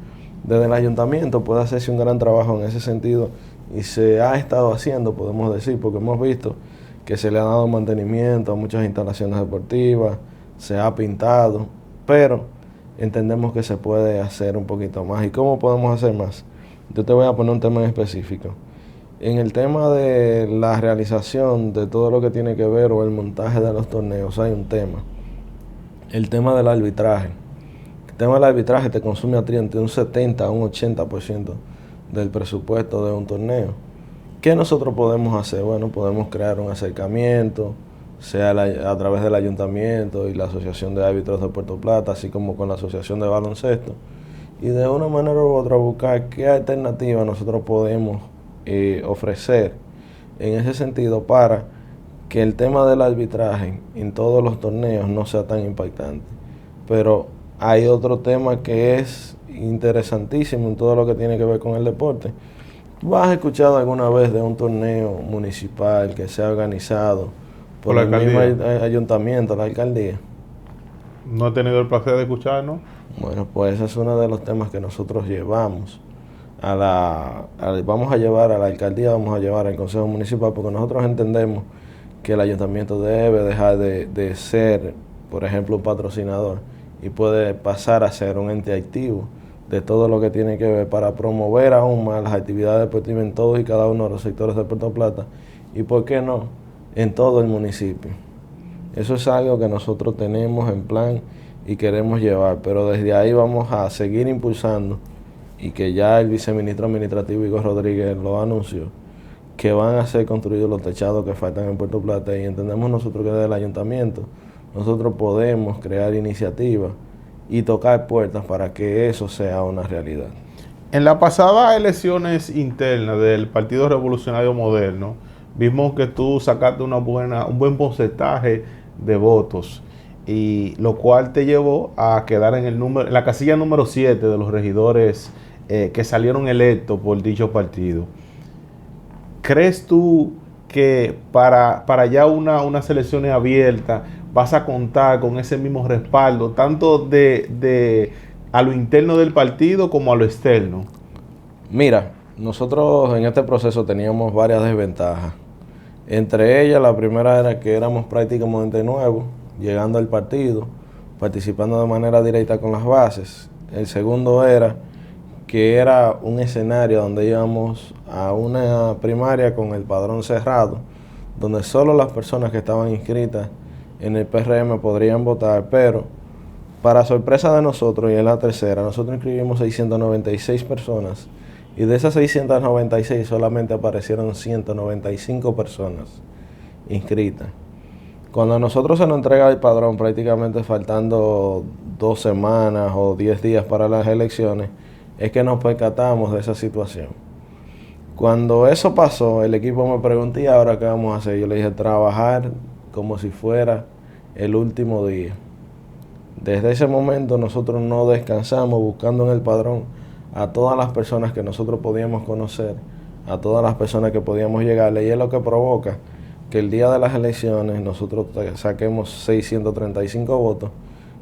Desde el ayuntamiento puede hacerse un gran trabajo en ese sentido, y se ha estado haciendo, podemos decir, porque hemos visto que se le ha dado mantenimiento a muchas instalaciones deportivas, se ha pintado, pero entendemos que se puede hacer un poquito más. ¿Y cómo podemos hacer más? Yo te voy a poner un tema en específico. En el tema de la realización de todo lo que tiene que ver o el montaje de los torneos, hay un tema. El tema del arbitraje. El tema del arbitraje te consume a ti entre un 70 a un 80% del presupuesto de un torneo. ¿Qué nosotros podemos hacer? Bueno, podemos crear un acercamiento, sea a través del ayuntamiento y la Asociación de Árbitros de Puerto Plata, así como con la Asociación de Baloncesto, y de una manera u otra buscar qué alternativa nosotros podemos ofrecer en ese sentido para que el tema del arbitraje en todos los torneos no sea tan impactante. Pero hay otro tema que es interesantísimo en todo lo que tiene que ver con el deporte. ¿Tú has escuchado alguna vez de un torneo municipal que se ha organizado por el mismo ayuntamiento, la alcaldía? No he tenido el placer de escuchar, ¿no? Bueno, pues ese es uno de los temas que nosotros llevamos vamos a llevar a la alcaldía, vamos a llevar al Consejo Municipal, porque nosotros entendemos que el ayuntamiento debe dejar de ser, por ejemplo, un patrocinador, y puede pasar a ser un ente activo de todo lo que tiene que ver para promover aún más las actividades deportivas en todos y cada uno de los sectores de Puerto Plata, y por qué no, en todo el municipio. Eso es algo que nosotros tenemos en plan y queremos llevar, pero desde ahí vamos a seguir impulsando, y que ya el viceministro administrativo Igor Rodríguez lo anunció, que van a ser construidos los techados que faltan en Puerto Plata, y entendemos nosotros que desde el ayuntamiento nosotros podemos crear iniciativas y tocar puertas para que eso sea una realidad. En las pasadas elecciones internas del Partido Revolucionario Moderno, vimos que tú sacaste un buen porcentaje de votos, y lo cual te llevó a quedar en la casilla número 7 de los regidores que salieron electos por dicho partido. ¿Crees tú que para ya unas elecciones abiertas vas a contar con ese mismo respaldo, tanto a lo interno del partido como a lo externo? Mira, nosotros en este proceso teníamos varias desventajas. Entre ellas, la primera era que éramos prácticamente nuevos, llegando al partido, participando de manera directa con las bases. El segundo era que era un escenario donde íbamos a una primaria con el padrón cerrado, donde solo las personas que estaban inscritas en el PRM podrían votar, pero para sorpresa de nosotros, y en la tercera, nosotros inscribimos 696 personas, y de esas 696 solamente aparecieron 195 personas inscritas. Cuando a nosotros se nos entrega el padrón, prácticamente faltando 2 semanas o 10 días para las elecciones, es que nos percatamos de esa situación. Cuando eso pasó, el equipo me preguntó, ¿y ahora qué vamos a hacer? Yo le dije, trabajar como si fuera el último día. Desde ese momento nosotros no descansamos buscando en el padrón a todas las personas que nosotros podíamos conocer, a todas las personas que podíamos llegarle, y es lo que provoca que el día de las elecciones nosotros saquemos 635 votos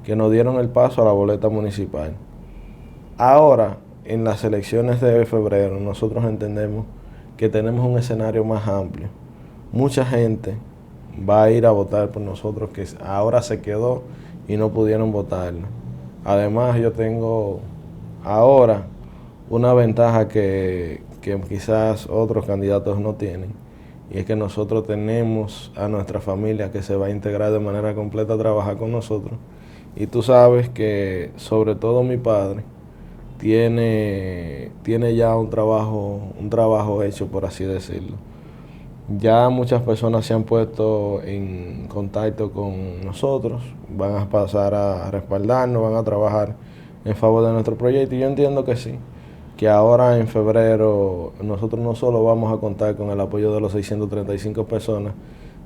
que nos dieron el paso a la boleta municipal. Ahora, en las elecciones de febrero, nosotros entendemos que tenemos un escenario más amplio. Mucha gente va a ir a votar por nosotros que ahora se quedó y no pudieron votar. Además, yo tengo ahora una ventaja que quizás otros candidatos no tienen, y es que nosotros tenemos a nuestra familia que se va a integrar de manera completa a trabajar con nosotros. Y tú sabes que sobre todo mi padre tiene ya un trabajo hecho, por así decirlo. Ya muchas personas se han puesto en contacto con nosotros, van a pasar a respaldarnos, van a trabajar en favor de nuestro proyecto, y yo entiendo que sí, que ahora en febrero nosotros no solo vamos a contar con el apoyo de los 635 personas,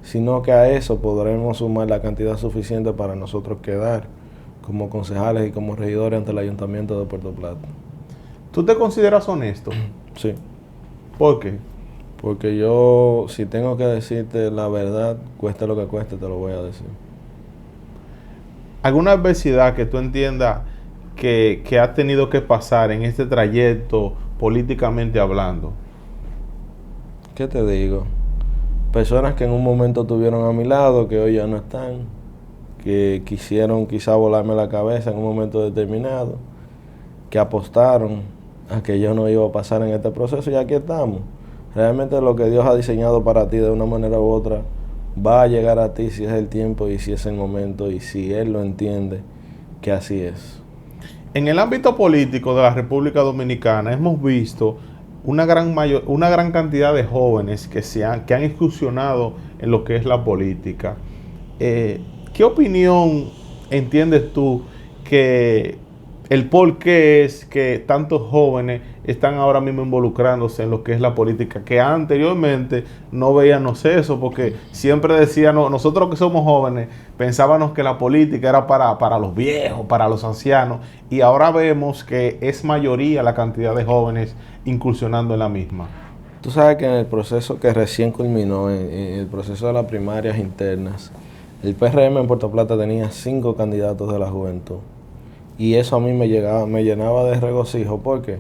sino que a eso podremos sumar la cantidad suficiente para nosotros quedar como concejales y como regidores ante el Ayuntamiento de Puerto Plata. ¿Tú te consideras honesto? Sí. ¿Por qué? Porque yo, si tengo que decirte la verdad, cueste lo que cueste, te lo voy a decir. ¿Alguna adversidad que tú entiendas que has tenido que pasar en este trayecto políticamente hablando? ¿Qué te digo? Personas que en un momento estuvieron a mi lado, que hoy ya no están, que quisieron quizá volarme la cabeza en un momento determinado, que apostaron a que yo no iba a pasar en este proceso, y aquí estamos. Realmente lo que Dios ha diseñado para ti de una manera u otra va a llegar a ti si es el tiempo y si es el momento y si Él lo entiende que así es. En el ámbito político de la República Dominicana hemos visto una gran cantidad de jóvenes que han incursionado en lo que es la política. ¿Qué opinión entiendes tú que el por qué es que tantos jóvenes están ahora mismo involucrándose en lo que es la política, que anteriormente no veíamos eso, porque siempre decíamos, nosotros que somos jóvenes, pensábamos que la política era para los viejos, para los ancianos, y ahora vemos que es mayoría la cantidad de jóvenes incursionando en la misma? Tú sabes que en el proceso que recién culminó, en el proceso de las primarias internas, el PRM en Puerto Plata tenía 5 candidatos de la juventud. Y eso a mí me llenaba de regocijo. ¿Por qué?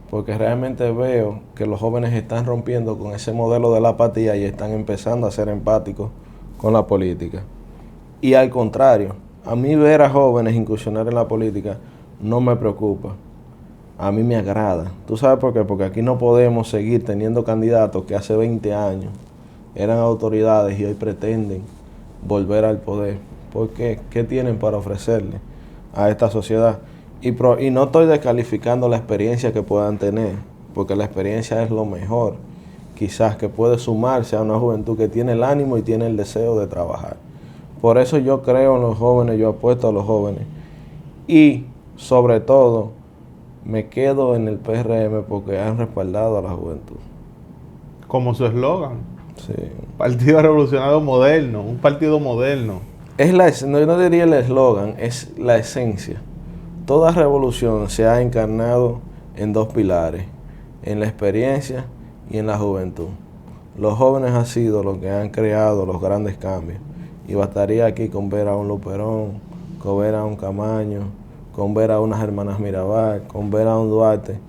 Porque realmente veo que los jóvenes están rompiendo con ese modelo de la apatía y están empezando a ser empáticos con la política. Y al contrario, a mí ver a jóvenes incursionar en la política no me preocupa. A mí me agrada. ¿Tú sabes por qué? Porque aquí no podemos seguir teniendo candidatos que hace 20 años eran autoridades y hoy pretenden volver al poder. ¿Por qué? ¿Qué tienen para ofrecerle a esta sociedad? Y no estoy descalificando la experiencia que puedan tener, porque la experiencia es lo mejor, quizás, que puede sumarse a una juventud que tiene el ánimo y tiene el deseo de trabajar. Por eso yo creo en los jóvenes, yo apuesto a los jóvenes. Y, sobre todo, me quedo en el PRM porque han respaldado a la juventud. Como su eslogan. Sí. Partido Revolucionario Moderno, un partido moderno. No, yo no diría el eslogan, es la esencia. Toda revolución se ha encarnado en dos pilares, en la experiencia y en la juventud. Los jóvenes han sido los que han creado los grandes cambios. Y bastaría aquí con ver a un Luperón, con ver a un Camaño, con ver a unas hermanas Mirabal, con ver a un Duarte,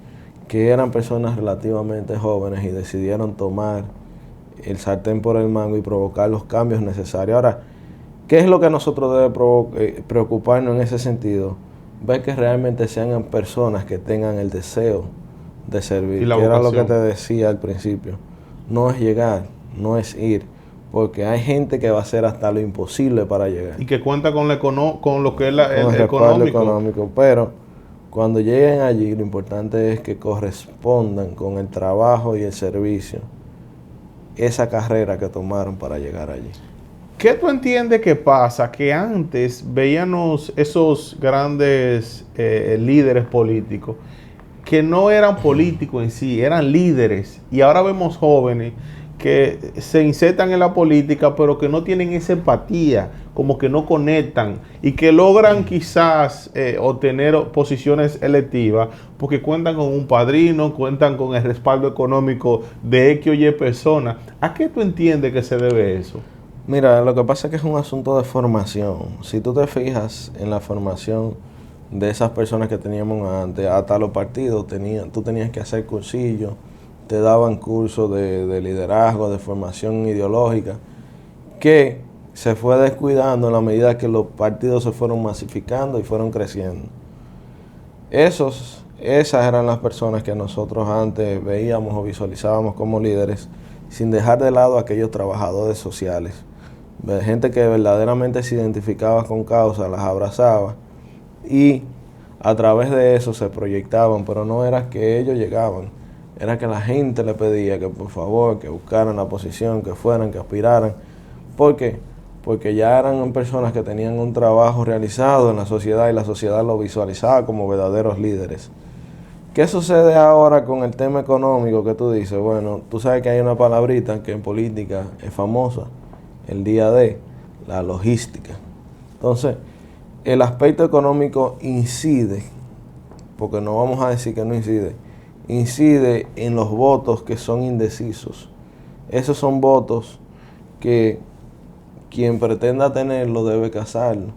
que eran personas relativamente jóvenes y decidieron tomar el sartén por el mango y provocar los cambios necesarios. Ahora, ¿qué es lo que a nosotros debe preocuparnos en ese sentido? Ver que realmente sean personas que tengan el deseo de servir, que era lo que te decía al principio. No es llegar, no es ir, porque hay gente que va a hacer hasta lo imposible para llegar. Y que cuenta con lo que es el económico. Pero cuando lleguen allí, lo importante es que correspondan con el trabajo y el servicio, esa carrera que tomaron para llegar allí. ¿Qué tú entiendes que pasa? Que antes veíamos esos grandes líderes políticos que no eran políticos en sí, eran líderes. Y ahora vemos jóvenes que se insertan en la política, pero que no tienen esa empatía, como que no conectan y que logran quizás obtener posiciones electivas porque cuentan con un padrino, cuentan con el respaldo económico de X o Y personas. ¿A qué tú entiendes que se debe eso? Mira, lo que pasa es que es un asunto de formación. Si tú te fijas en la formación de esas personas que teníamos antes, hasta los partidos, tú tenías que hacer cursillos, te daban cursos de liderazgo, de formación ideológica, que se fue descuidando en la medida que los partidos se fueron masificando y fueron creciendo. Esas eran las personas que nosotros antes veíamos o visualizábamos como líderes, sin dejar de lado a aquellos trabajadores sociales. Gente que verdaderamente se identificaba con causas, las abrazaba y a través de eso se proyectaban, pero no era que ellos llegaban, era que la gente le pedía que por favor, que buscaran la posición, que fueran, que aspiraran. ¿Por qué? Porque ya eran personas que tenían un trabajo realizado en la sociedad y la sociedad lo visualizaba como verdaderos líderes. ¿Qué sucede ahora con el tema económico que tú dices? Bueno, tú sabes que hay una palabrita que en política es famosa, el día de la logística. Entonces, el aspecto económico incide, porque no vamos a decir que no incide en los votos que son indecisos. Esos son votos que quien pretenda tenerlo debe casarlo.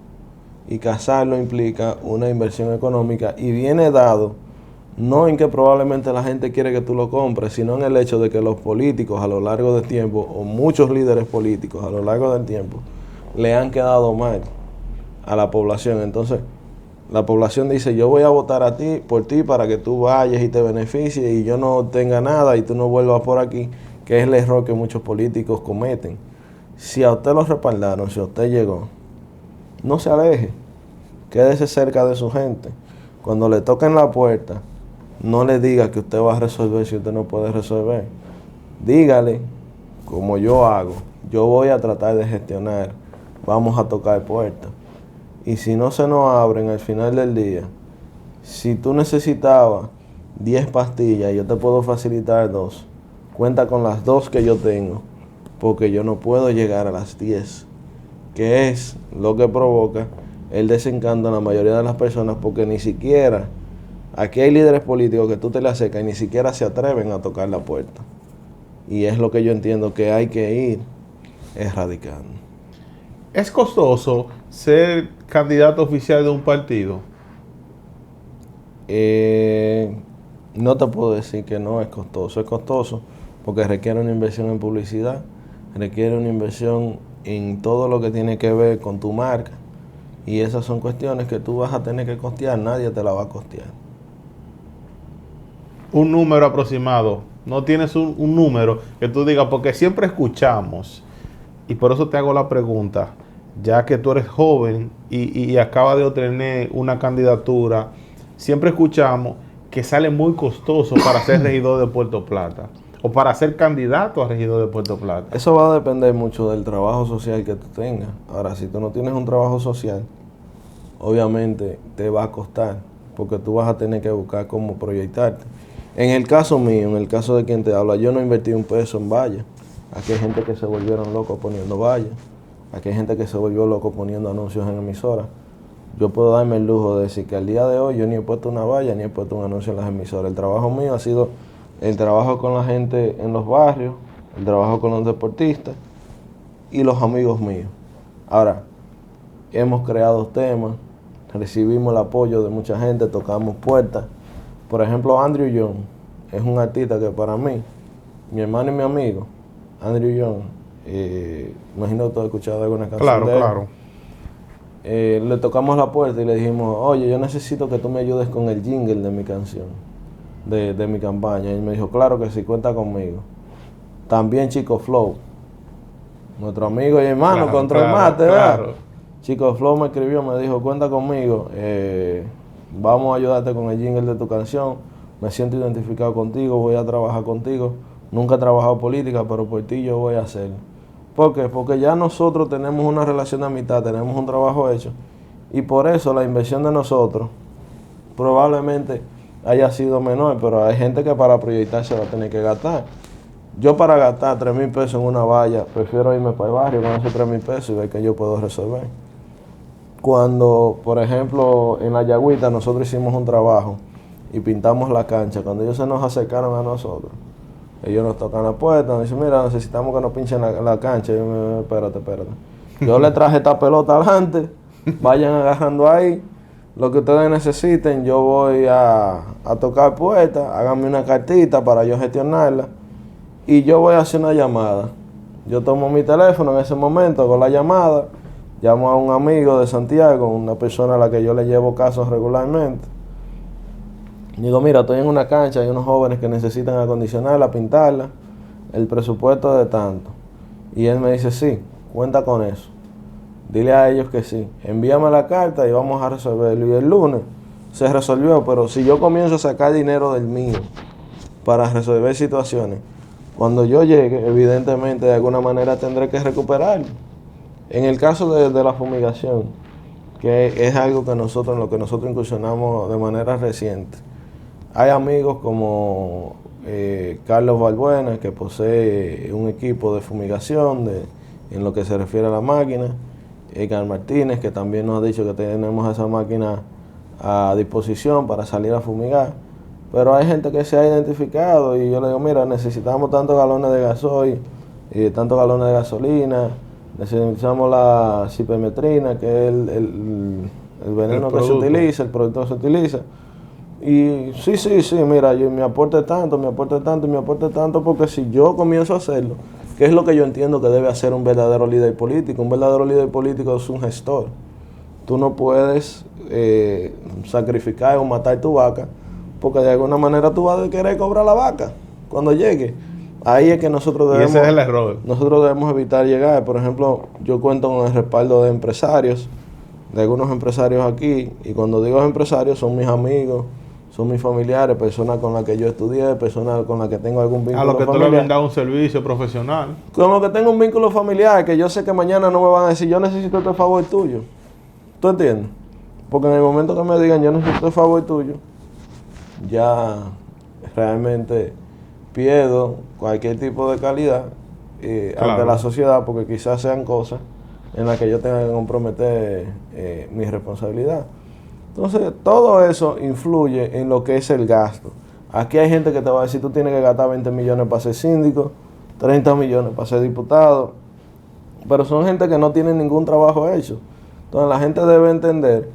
Y casarlo implica una inversión económica y viene dado no en que probablemente la gente quiere que tú lo compres, sino en el hecho de que los políticos a lo largo del tiempo, o muchos líderes políticos a lo largo del tiempo, le han quedado mal a la población. Entonces, la población dice, yo voy a votar por ti para que tú vayas y te beneficies y yo no tenga nada y tú no vuelvas por aquí, que es el error que muchos políticos cometen. Si a usted lo respaldaron, si a usted llegó, no se aleje, quédese cerca de su gente. Cuando le toquen la puerta, no le diga que usted va a resolver si usted no puede resolver. Dígale, como yo hago, yo voy a tratar de gestionar, vamos a tocar puertas. Y si no se nos abren al final del día, si tú necesitabas 10 pastillas, yo te puedo facilitar 2. Cuenta con las 2 que yo tengo, porque yo no puedo llegar a las 10, que es lo que provoca el desencanto en la mayoría de las personas, porque ni siquiera, aquí hay líderes políticos que tú te le acercas y ni siquiera se atreven a tocar la puerta. Y es lo que yo entiendo que hay que ir erradicando. ¿Es costoso ser candidato oficial de un partido? No te puedo decir que no es costoso porque requiere una inversión en publicidad, requiere una inversión en todo lo que tiene que ver con tu marca, y esas son cuestiones que tú vas a tener que costear, nadie te la va a costear. Un número aproximado, no tienes un número que tú digas, porque siempre escuchamos, y por eso te hago la pregunta, ya que tú eres joven y acabas de obtener una candidatura, siempre escuchamos que sale muy costoso para ser regidor de Puerto Plata. o para ser candidato a regidor de Puerto Plata? Eso va a depender mucho del trabajo social que tú tengas. Ahora, si tú no tienes un trabajo social, obviamente te va a costar, porque tú vas a tener que buscar cómo proyectarte. En el caso mío, en el caso de quien te habla, yo no invertí un peso en vallas. Aquí hay gente que se volvieron locos poniendo vallas. Aquí hay gente que se volvió loco poniendo anuncios en emisoras. Yo puedo darme el lujo de decir que al día de hoy yo ni he puesto una valla ni he puesto un anuncio en las emisoras. El trabajo mío ha sido el trabajo con la gente en los barrios, el trabajo con los deportistas y los amigos míos. Ahora, hemos creado temas, recibimos el apoyo de mucha gente, tocamos puertas. Por ejemplo, Andrew Young es un artista que para mí, mi hermano y mi amigo, Andrew Young, imagino que tú has escuchado alguna canción Claro, de él. claro. Le tocamos la puerta y le dijimos, oye, yo necesito que tú me ayudes con el jingle de mi canción, de mi campaña. Y él me dijo, claro que sí, cuenta conmigo. También Chico Flow, nuestro amigo y hermano, Claro, Control claro, Mate, ¿verdad? claro. Chico Flow me escribió, me dijo, cuenta conmigo, vamos a ayudarte con el jingle de tu canción, me siento identificado contigo, voy a trabajar contigo. Nunca he trabajado política, pero por ti yo voy a hacerlo. ¿Por qué? Porque ya nosotros tenemos una relación de amistad, tenemos un trabajo hecho. Y por eso la inversión de nosotros probablemente haya sido menor, pero hay gente que para proyectarse va a tener que gastar. Yo para gastar 3,000 pesos en una valla, prefiero irme para el barrio con esos 3,000 pesos y ver que yo puedo resolver. Cuando, por ejemplo, en la Yagüita nosotros hicimos un trabajo y pintamos la cancha, cuando ellos se nos acercaron a nosotros, ellos nos tocan la puerta, nos dicen, mira, necesitamos que nos pinchen la cancha. Y yo me espérate. Yo le traje esta pelota adelante, vayan agarrando ahí, lo que ustedes necesiten, yo voy a tocar puertas, háganme una cartita para yo gestionarla, y yo voy a hacer una llamada. Yo tomo mi teléfono en ese momento, hago la llamada, llamo a un amigo de Santiago, una persona a la que yo le llevo casos regularmente. Digo, mira, estoy en una cancha, hay unos jóvenes que necesitan acondicionarla, pintarla, el presupuesto de tanto. Y él me dice, sí, cuenta con eso. Dile a ellos que sí. Envíame la carta y vamos a resolverlo. Y el lunes se resolvió, pero si yo comienzo a sacar dinero del mío para resolver situaciones, cuando yo llegue, evidentemente, de alguna manera tendré que recuperarlo. En el caso de la fumigación, que es algo que nosotros, en lo que nosotros incursionamos de manera reciente, hay amigos como Carlos Balbuena, que posee un equipo de fumigación en lo que se refiere a la máquina. Edgar Martínez, que también nos ha dicho que tenemos esa máquina a disposición para salir a fumigar. Pero hay gente que se ha identificado y yo le digo, mira, necesitamos tantos galones de gasoil, tantos galones de gasolina, necesitamos la cipermetrina, que es el veneno que se utiliza, el producto que se utiliza. Y sí, mira, yo me aporte tanto, porque si yo comienzo a hacerlo, que es lo que yo entiendo que debe hacer un verdadero líder político. Un verdadero líder político es un gestor. Tú no puedes sacrificar o matar tu vaca, porque de alguna manera tú vas a querer cobrar la vaca cuando llegue. Ahí es que nosotros debemos... Y ese es el error. Nosotros debemos evitar llegar. Por ejemplo, yo cuento con el respaldo de empresarios, de algunos empresarios aquí, y cuando digo empresarios son mis amigos, son mis familiares, personas con las que yo estudié, personas con las que tengo algún vínculo familiar. A lo que tú le brindas un servicio profesional. Con lo que tengo un vínculo familiar, que yo sé que mañana no me van a decir, yo necesito este favor tuyo. ¿Tú entiendes? Porque en el momento que me digan, yo necesito este favor tuyo, ya realmente pierdo cualquier tipo de calidad ante la sociedad, porque quizás sean cosas en las que yo tenga que comprometer mi responsabilidad. Entonces, todo eso influye en lo que es el gasto. Aquí hay gente que te va a decir, tú tienes que gastar 20 millones para ser síndico, 30 millones para ser diputado, pero son gente que no tiene ningún trabajo hecho. Entonces, la gente debe entender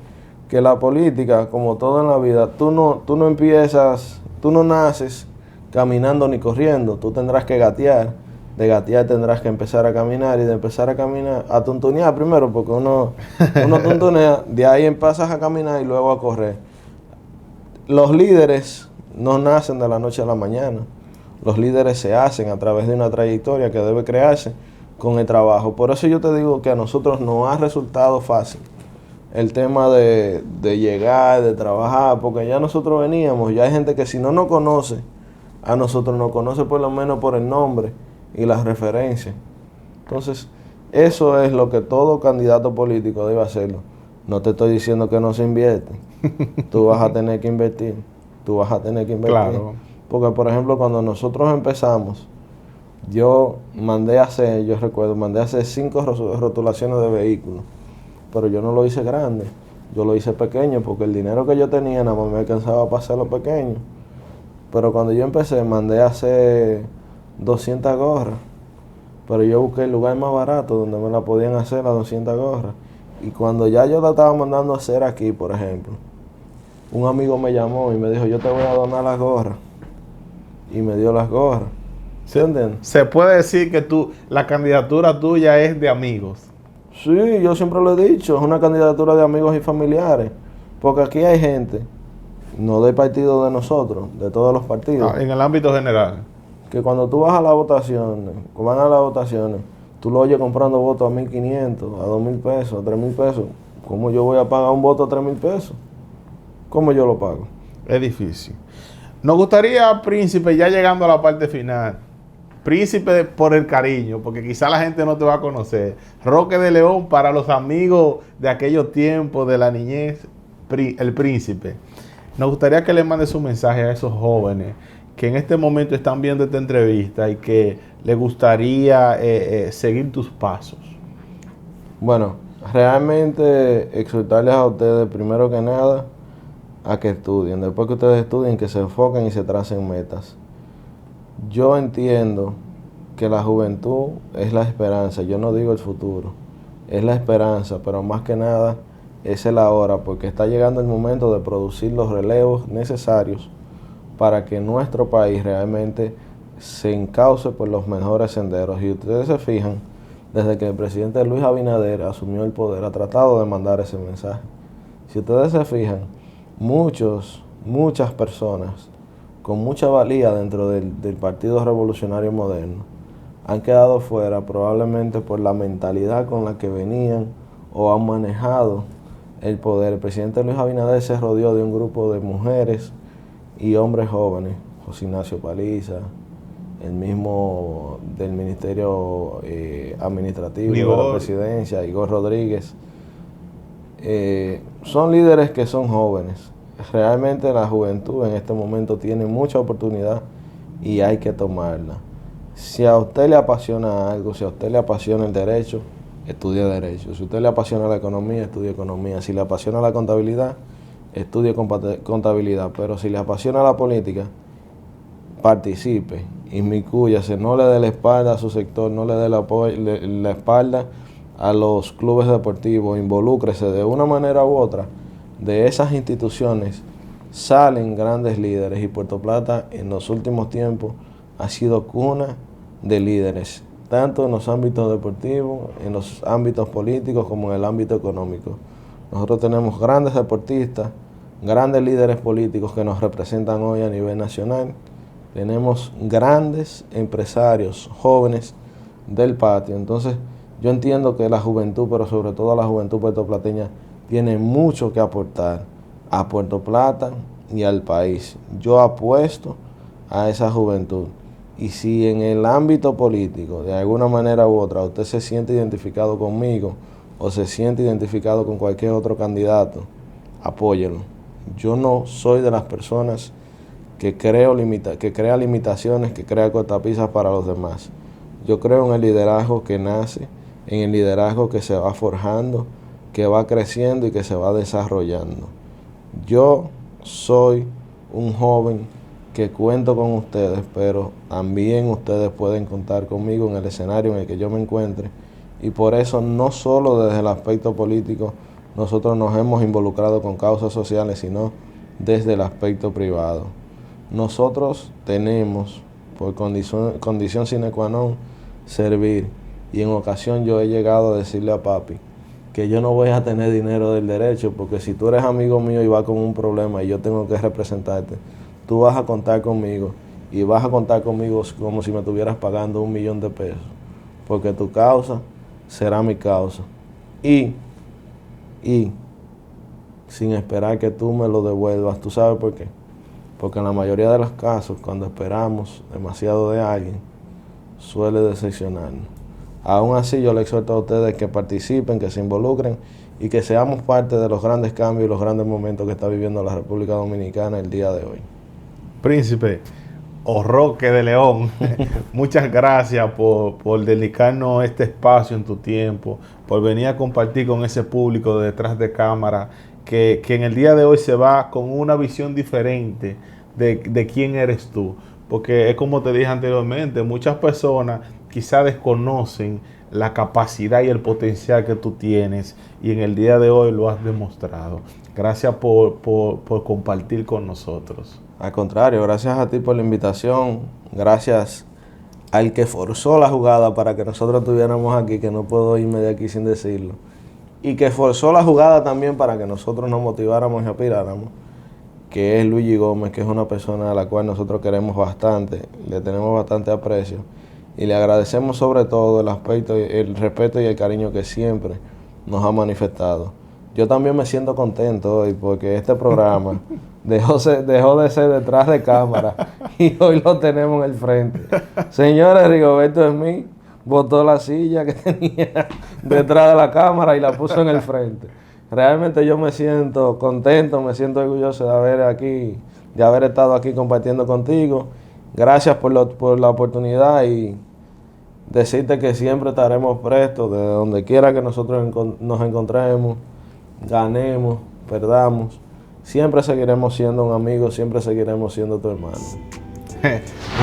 que la política, como todo en la vida, tú no naces caminando ni corriendo, tú tendrás que gatear. De gatear tendrás que empezar a caminar, y de empezar a caminar, a tuntunear primero, porque uno tuntunea, de ahí empiezas a caminar y luego a correr. Los líderes no nacen de la noche a la mañana. Los líderes se hacen a través de una trayectoria que debe crearse con el trabajo. Por eso yo te digo que a nosotros nos ha resultado fácil el tema de llegar, de trabajar, porque ya nosotros veníamos, ya hay gente que si no nos conoce a nosotros nos conoce por lo menos por el nombre y las referencias. Entonces, eso es lo que todo candidato político debe hacerlo. No te estoy diciendo que no se invierte. Tú vas a tener que invertir. Tú vas a tener que invertir. Claro. Porque, por ejemplo, cuando nosotros empezamos, yo mandé a hacer 5 rotulaciones de vehículos. Pero yo no lo hice grande. Yo lo hice pequeño porque el dinero que yo tenía nada más me alcanzaba para hacerlo pequeño. Pero cuando yo empecé, mandé a hacer 200 gorras. Pero yo busqué el lugar más barato donde me la podían hacer las 200 gorras. Y cuando ya yo la estaba mandando a hacer aquí, por ejemplo, un amigo me llamó y me dijo, yo te voy a donar las gorras. Y me dio las gorras. ¿Sí entiendes? Se puede decir que la candidatura tuya es de amigos. Sí, yo siempre lo he dicho, es una candidatura de amigos y familiares. Porque aquí hay gente, no del partido de nosotros, de todos los partidos. En el ámbito general. Que cuando tú vas a las votaciones, tú lo oyes comprando votos a 1.500, a 2.000 pesos, a 3.000 pesos. ¿Cómo yo voy a pagar un voto a 3.000 pesos? ¿Cómo yo lo pago? Es difícil. Nos gustaría, Príncipe, ya llegando a la parte final, Príncipe por el cariño, porque quizá la gente no te va a conocer. Roque de León, para los amigos de aquellos tiempos, de la niñez, el Príncipe. Nos gustaría que le mandes un mensaje a esos jóvenes que en este momento están viendo esta entrevista y que les gustaría seguir tus pasos. Bueno, realmente exhortarles a ustedes, primero que nada, a que estudien. Después que ustedes estudien, que se enfoquen y se tracen metas. Yo entiendo que la juventud es la esperanza. Yo no digo el futuro. Es la esperanza, pero más que nada es el ahora, porque está llegando el momento de producir los relevos necesarios para que nuestro país realmente se encauce por los mejores senderos. Y ustedes se fijan, desde que el presidente Luis Abinader asumió el poder, ha tratado de mandar ese mensaje. Si ustedes se fijan, muchas personas con mucha valía dentro del Partido Revolucionario Moderno han quedado fuera probablemente por la mentalidad con la que venían o han manejado el poder. El presidente Luis Abinader se rodeó de un grupo de mujeres y hombres jóvenes, José Ignacio Paliza, el mismo del Ministerio Administrativo de la Presidencia, Igor Rodríguez. Son líderes que son jóvenes. Realmente la juventud en este momento tiene mucha oportunidad y hay que tomarla. Si a usted le apasiona algo, si a usted le apasiona el derecho, estudie derecho. Si a usted le apasiona la economía, estudie economía. Si le apasiona la contabilidad, estudie contabilidad. Pero si le apasiona la política, participe, inmiscúyase, no le dé la espalda a su sector, no le dé la espalda a los clubes deportivos, involúcrese de una manera u otra. De esas instituciones salen grandes líderes y Puerto Plata en los últimos tiempos ha sido cuna de líderes, tanto en los ámbitos deportivos, en los ámbitos políticos como en el ámbito económico. Nosotros tenemos grandes deportistas, grandes líderes políticos que nos representan hoy a nivel nacional. Tenemos grandes empresarios jóvenes del patio. Entonces, yo entiendo que la juventud, pero sobre todo la juventud puertoplateña, tiene mucho que aportar a Puerto Plata y al país. Yo apuesto a esa juventud. Y si en el ámbito político, de alguna manera u otra, usted se siente identificado conmigo o se siente identificado con cualquier otro candidato, apóyelo. Yo no soy de las personas que crea limitaciones, que crea cortapisas para los demás. Yo creo en el liderazgo que nace, en el liderazgo que se va forjando, que va creciendo y que se va desarrollando. Yo soy un joven que cuento con ustedes, pero también ustedes pueden contar conmigo en el escenario en el que yo me encuentre. Y por eso, no solo desde el aspecto político, nosotros nos hemos involucrado con causas sociales, sino desde el aspecto privado. Nosotros tenemos, por condición sine qua non, servir. Y en ocasión yo he llegado a decirle a papi que yo no voy a tener dinero del derecho, porque si tú eres amigo mío y vas con un problema y yo tengo que representarte, tú vas a contar conmigo y vas a contar conmigo como si me estuvieras pagando $1.000.000 de pesos, porque tu causa será mi causa. Y sin esperar que tú me lo devuelvas. ¿Tú sabes por qué? porque en la mayoría de los casos, cuando esperamos demasiado de alguien, suele decepcionarnos. Aún así, yo les exhorto a ustedes que participen, que se involucren y que seamos parte de los grandes cambios y los grandes momentos que está viviendo la República Dominicana el día de hoy. Príncipe o Roque de León, muchas gracias por dedicarnos este espacio en tu tiempo, por venir a compartir con ese público de detrás de cámara, que en el día de hoy se va con una visión diferente de quién eres tú. Porque es como te dije anteriormente, muchas personas quizás desconocen la capacidad y el potencial que tú tienes, y en el día de hoy lo has demostrado. Gracias por compartir con nosotros. Al contrario, gracias a ti por la invitación, gracias al que forzó la jugada para que nosotros estuviéramos aquí, que no puedo irme de aquí sin decirlo, y que forzó la jugada también para que nosotros nos motiváramos y aspiráramos, que es Luigi Gómez, que es una persona a la cual nosotros queremos bastante, le tenemos bastante aprecio, y le agradecemos sobre todo el aspecto, el respeto y el cariño que siempre nos ha manifestado. Yo también me siento contento hoy porque este programa dejó de ser detrás de cámara y hoy lo tenemos en el frente. Señores, Rigoberto Smith botó la silla que tenía detrás de la cámara y la puso en el frente. Realmente yo me siento contento, me siento orgulloso de haber estado aquí compartiendo contigo. Gracias por la oportunidad y decirte que siempre estaremos prestos de donde quiera que nosotros nos encontremos. Ganemos, perdamos, siempre seguiremos siendo un amigo, siempre seguiremos siendo tu hermano.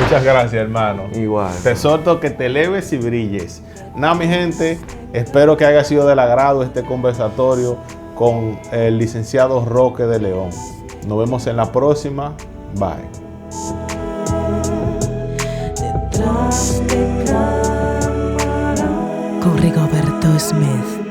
Muchas gracias, hermano. Igual. Te exhorto que te eleves y brilles. Nada, mi gente, espero que haya sido del agrado este conversatorio con el licenciado Roque de León. Nos vemos en la próxima. Bye. Con Rigoberto Smith.